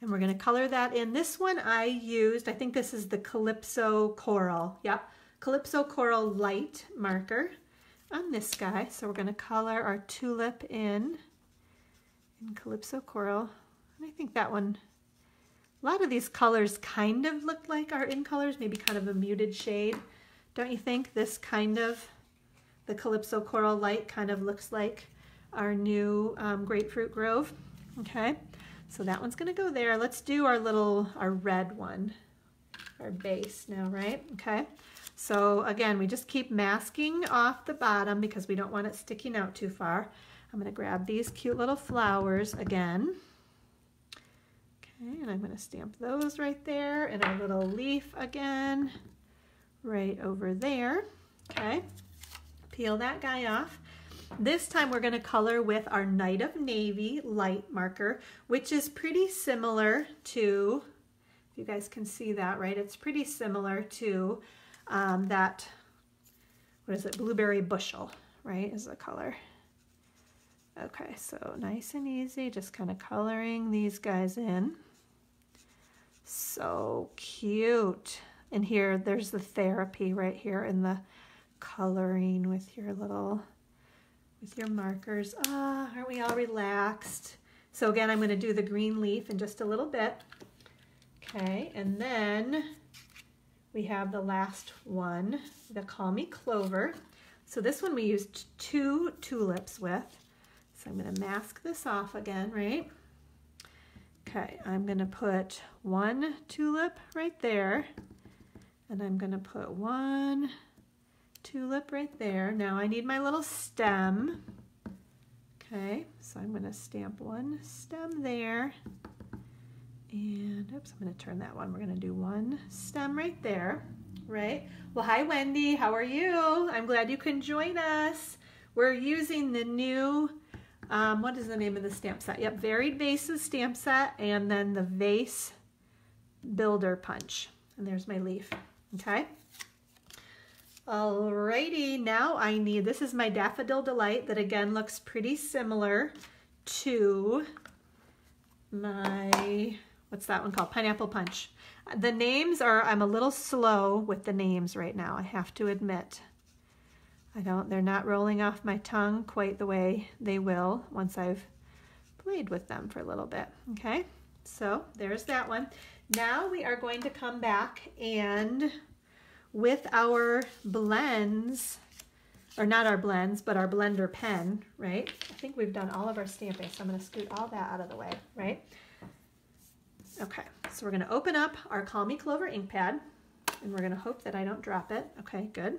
And we're going to color that in. This one I used, I think this is the Calypso Coral. Yep, Calypso Coral Light marker on this guy. So we're going to color our tulip in Calypso Coral. And I think that one, a lot of these colors kind of look like our in colors, maybe kind of a muted shade. Don't you think? This kind of, the Calypso Coral Light kind of looks like our new Grapefruit Grove. Okay, so that one's going to go there. Let's do our red one, our base now, right? Okay, so again, we just keep masking off the bottom because we don't want it sticking out too far. I'm going to grab these cute little flowers again. Okay, and I'm going to stamp those right there, and our little leaf again right over there. Okay, peel that guy off. This time we're going to color with our Night of Navy light marker, which is pretty similar to, if you guys can see that, right? It's pretty similar to that, what is it, Blueberry Bushel, right, is the color. Okay, so nice and easy, just kind of coloring these guys in. So cute. And here, there's the therapy right here in the coloring with your little, with your markers. Ah, aren't we all relaxed? So again, I'm going to do the green leaf in just a little bit. Okay, and then we have the last one, the Call Me Clover. So this one we used 2 tulips with. So I'm going to mask this off again, right? Okay, I'm going to put 1 tulip right there, and I'm going to put 1 tulip right there. Now I need my little stem. Okay, so I'm going to stamp 1 stem there, and oops, I'm going to turn that one. We're going to do 1 stem right there, right? Well, hi Wendy, how are you? I'm glad you can join us. We're using the new what is the name of the stamp set? Yep, Varied Vases stamp set, and then the Vase Builder Punch. And there's my leaf, okay? Alrighty, now I need, this is my Daffodil Delight that again looks pretty similar to my, what's that one called? Pineapple Punch. The names are, I'm a little slow with the names right now, I have to admit. They're not rolling off my tongue quite the way they will once I've played with them for a little bit. Okay, so there's that one. Now we are going to come back and with our blends, or not our blends, but our blender pen, right? I think we've done all of our stamping, so I'm going to scoot all that out of the way, right? Okay, so we're going to open up our Call Me Clover ink pad, and we're going to hope that I don't drop it. Okay, good.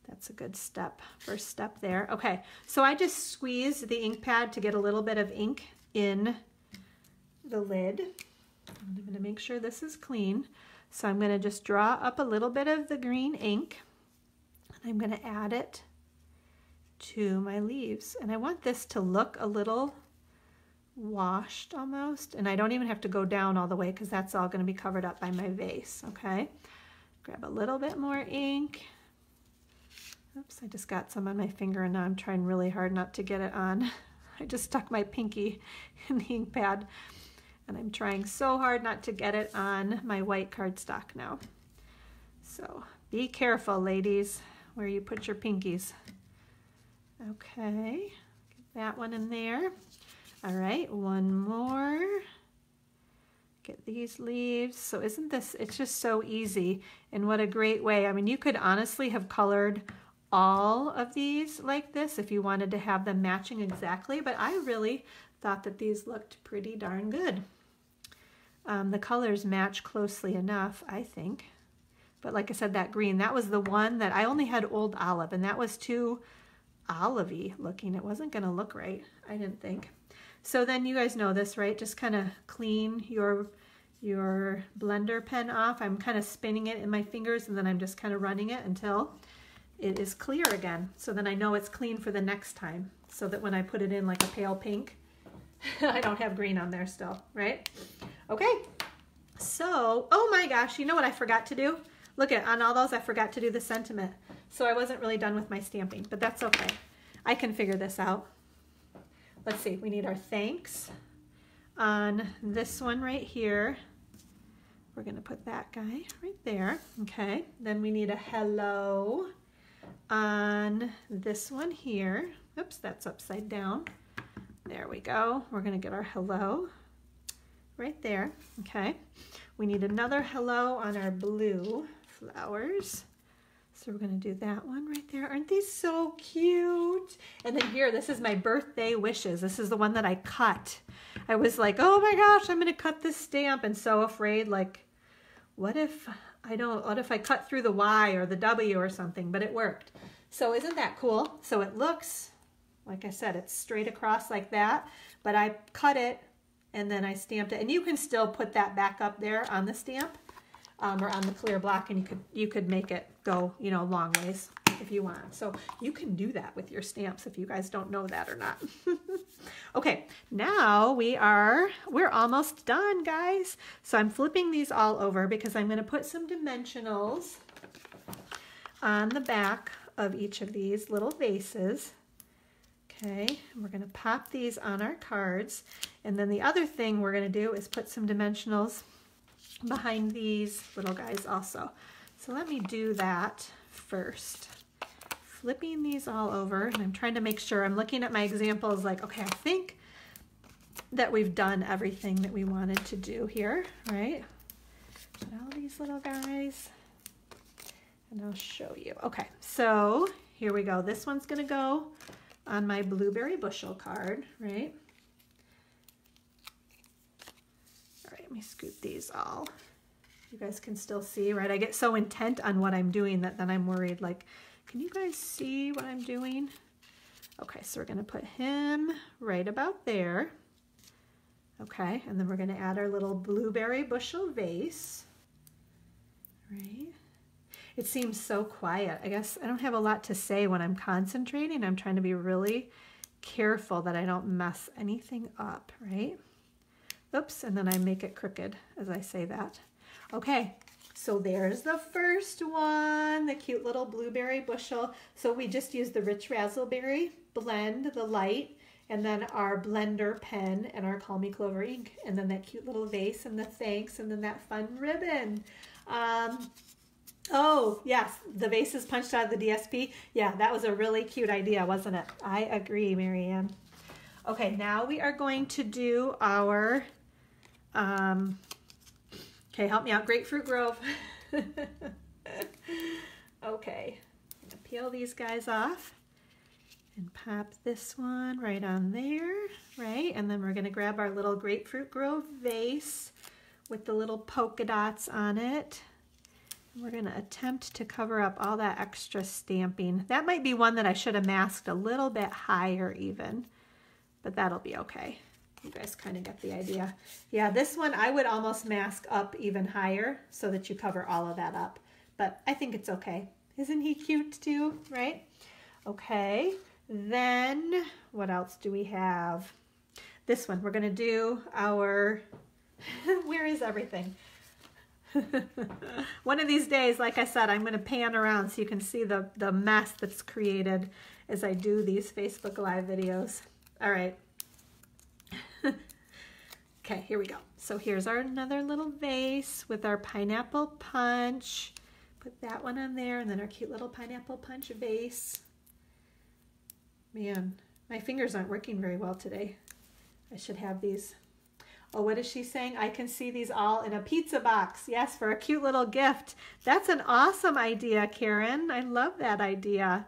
That's a good step, first step there. Okay, so I just squeezed the ink pad to get a little bit of ink in the lid. I'm going to make sure this is clean. So I'm going to just draw up a little bit of the green ink, and I'm going to add it to my leaves. And I want this to look a little washed almost, and I don't even have to go down all the way because that's all going to be covered up by my vase, okay? Grab a little bit more ink. Oops, I just got some on my finger and now I'm trying really hard not to get it on. I just stuck my pinky in the ink pad and I'm trying so hard not to get it on my white cardstock now. So be careful, ladies, where you put your pinkies. Okay, get that one in there. All right, one more. Get these leaves. So isn't this, it's just so easy, and what a great way. I mean, you could honestly have colored all of these like this if you wanted to have them matching exactly, but I really thought that these looked pretty darn good. The colors match closely enough, I think, But like I said, that green, that was the one that I only had Old Olive, and that was too olivey looking. It wasn't gonna look right, I didn't think. So then you guys know this, right? Just kind of clean your blender pen off. I'm kind of spinning it in my fingers, and then I'm just kind of running it until it is clear again. So then I know it's clean for the next time, so that when I put it in like a pale pink, I don't have green on there still, right? Okay, so, oh my gosh, you know what I forgot to do? Look at, on all those, I forgot to do the sentiment. So I wasn't really done with my stamping, but that's okay. I can figure this out. Let's see, we need our thanks on this one right here. We're gonna put that guy right there, okay. Then we need a hello on this one here. Oops, that's upside down. There we go. We're gonna get our hello right there, okay. We need another hello on our blue flowers. So we're gonna do that one right there. Aren't these so cute? And then here, this is my birthday wishes. This is the one that I cut. I was like, oh my gosh, I'm gonna cut this stamp, and so afraid, like, what if I cut through the Y or the W or something, but it worked. So isn't that cool? So it looks, like I said, it's straight across like that, but I cut it and then I stamped it. And you can still put that back up there on the stamp or on the clear block, and you could make it go, you know, long ways if you want. So you can do that with your stamps if you guys don't know that or not. Okay, now we're almost done, guys. So I'm flipping these all over because I'm going to put some dimensionals on the back of each of these little vases. Okay, we're going to pop these on our cards. And then the other thing we're going to do is put some dimensionals behind these little guys also. So let me do that first. Flipping these all over, and I'm trying to make sure, I'm looking at my examples like, okay, I think that we've done everything that we wanted to do here, right? Put all these little guys, and I'll show you. Okay, so here we go. This one's gonna go on my blueberry bushel card, right? All right, let me scoop these all. You guys can still see, right? I get so intent on what I'm doing that then I'm worried, like, can you guys see what I'm doing? Okay, so we're gonna put him right about there. Okay, and then we're gonna add our little blueberry bushel vase, right? It seems so quiet. I guess I don't have a lot to say when I'm concentrating. I'm trying to be really careful that I don't mess anything up, right? Oops, and then I make it crooked as I say that. Okay, so there's the first one, the cute little blueberry bushel. So we just used the rich raspberry blend, the light, and then our blender pen and our Call Me Clover ink, and then that cute little vase and the thanks, and then that fun ribbon. Oh yes, the vase is punched out of the DSP. Yeah, that was a really cute idea, wasn't it? I agree, Marianne. Okay, now we are going to do our, okay, help me out, Grapefruit Grove. Okay, I'm gonna peel these guys off and pop this one right on there, right? And then we're gonna grab our little Grapefruit Grove vase with the little polka dots on it. We're gonna attempt to cover up all that extra stamping. That might be one that I should have masked a little bit higher even, but that'll be okay. You guys kind of get the idea. Yeah, this one I would almost mask up even higher so that you cover all of that up, but I think it's okay. Isn't he cute too, right? Okay, then what else do we have? This one, we're gonna do our, where is everything? One of these days, like I said, I'm going to pan around so you can see the mess that's created as I do these Facebook Live videos. All right. Okay, here we go. So here's our another little vase with our pineapple punch. Put that one on there, and then our cute little pineapple punch vase. Man, my fingers aren't working very well today. I should have these. Oh, what is she saying? I can see these all in a pizza box. Yes, for a cute little gift. That's an awesome idea, Karen. I love that idea.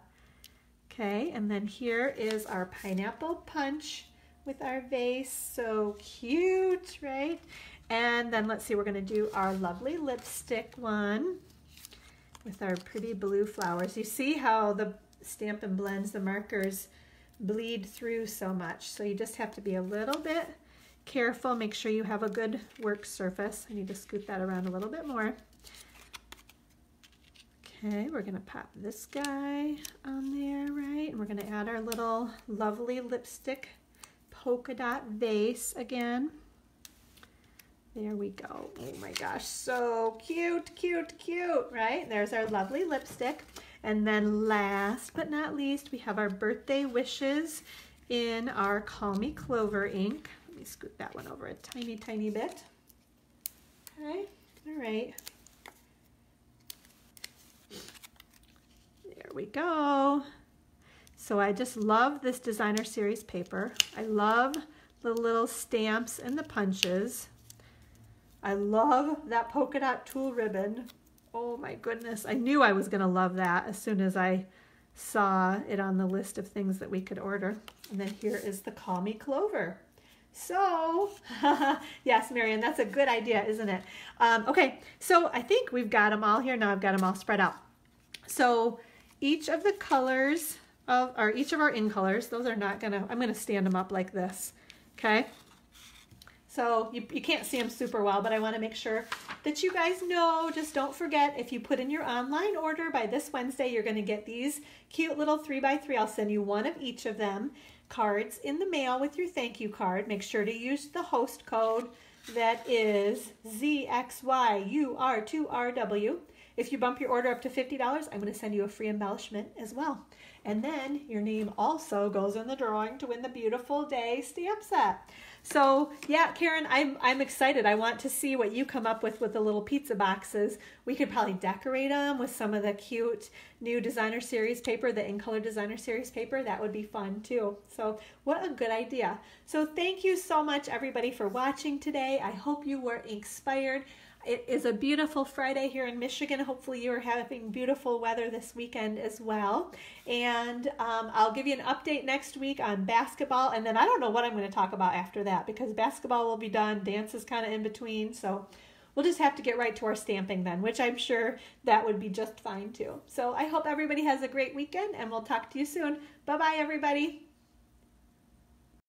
Okay, and then here is our pineapple punch with our vase. So cute, right? And then let's see, we're going to do our lovely lipstick one. with our pretty blue flowers. You see how the Stampin' Blends, the markers bleed through so much. So you just have to be a little bit careful. Make sure you have a good work surface. I need to scoot that around a little bit more. Okay, we're gonna pop this guy on there, right? And we're gonna add our little lovely lipstick polka dot vase again. There we go. Oh my gosh, so cute, cute, cute, right? There's our lovely lipstick. And then last but not least, we have our birthday wishes in our Call Me Clover ink. Let me scoot that one over a tiny, tiny bit. Okay, all right. There we go. So I just love this designer series paper. I love the little stamps and the punches. I love that polka dot tulle ribbon. Oh my goodness, I knew I was gonna love that as soon as I saw it on the list of things that we could order. And then here is the Call Me Clover. So, yes, Marian, that's a good idea, isn't it? Okay, so I think we've got them all here. Now I've got them all spread out. So each of the colors or each of our in colors, those are not gonna, I'm gonna stand them up like this, okay? So you can't see them super well, but I wanna make sure that you guys know, just don't forget, if you put in your online order by this Wednesday, you're gonna get these cute little 3x3. I'll send you one of each of them cards in the mail with your thank you card. Make sure to use the host code that is ZXYUR2RW. If you bump your order up to $50, I'm going to send you a free embellishment as well. And then your name also goes in the drawing to win the Beautiful Day stamp set. So yeah, Karen, I'm excited. I want to see what you come up with the little pizza boxes. We could probably decorate them with some of the cute new designer series paper, the In Color designer series paper. That would be fun too. So what a good idea. So thank you so much everybody for watching today. I hope you were inspired. It is a beautiful Friday here in Michigan. Hopefully you are having beautiful weather this weekend as well. And I'll give you an update next week on basketball. And then I don't know what I'm going to talk about after that because basketball will be done. Dance is kind of in between. So we'll just have to get right to our stamping then, which I'm sure that would be just fine too. So I hope everybody has a great weekend and we'll talk to you soon. Bye-bye, everybody.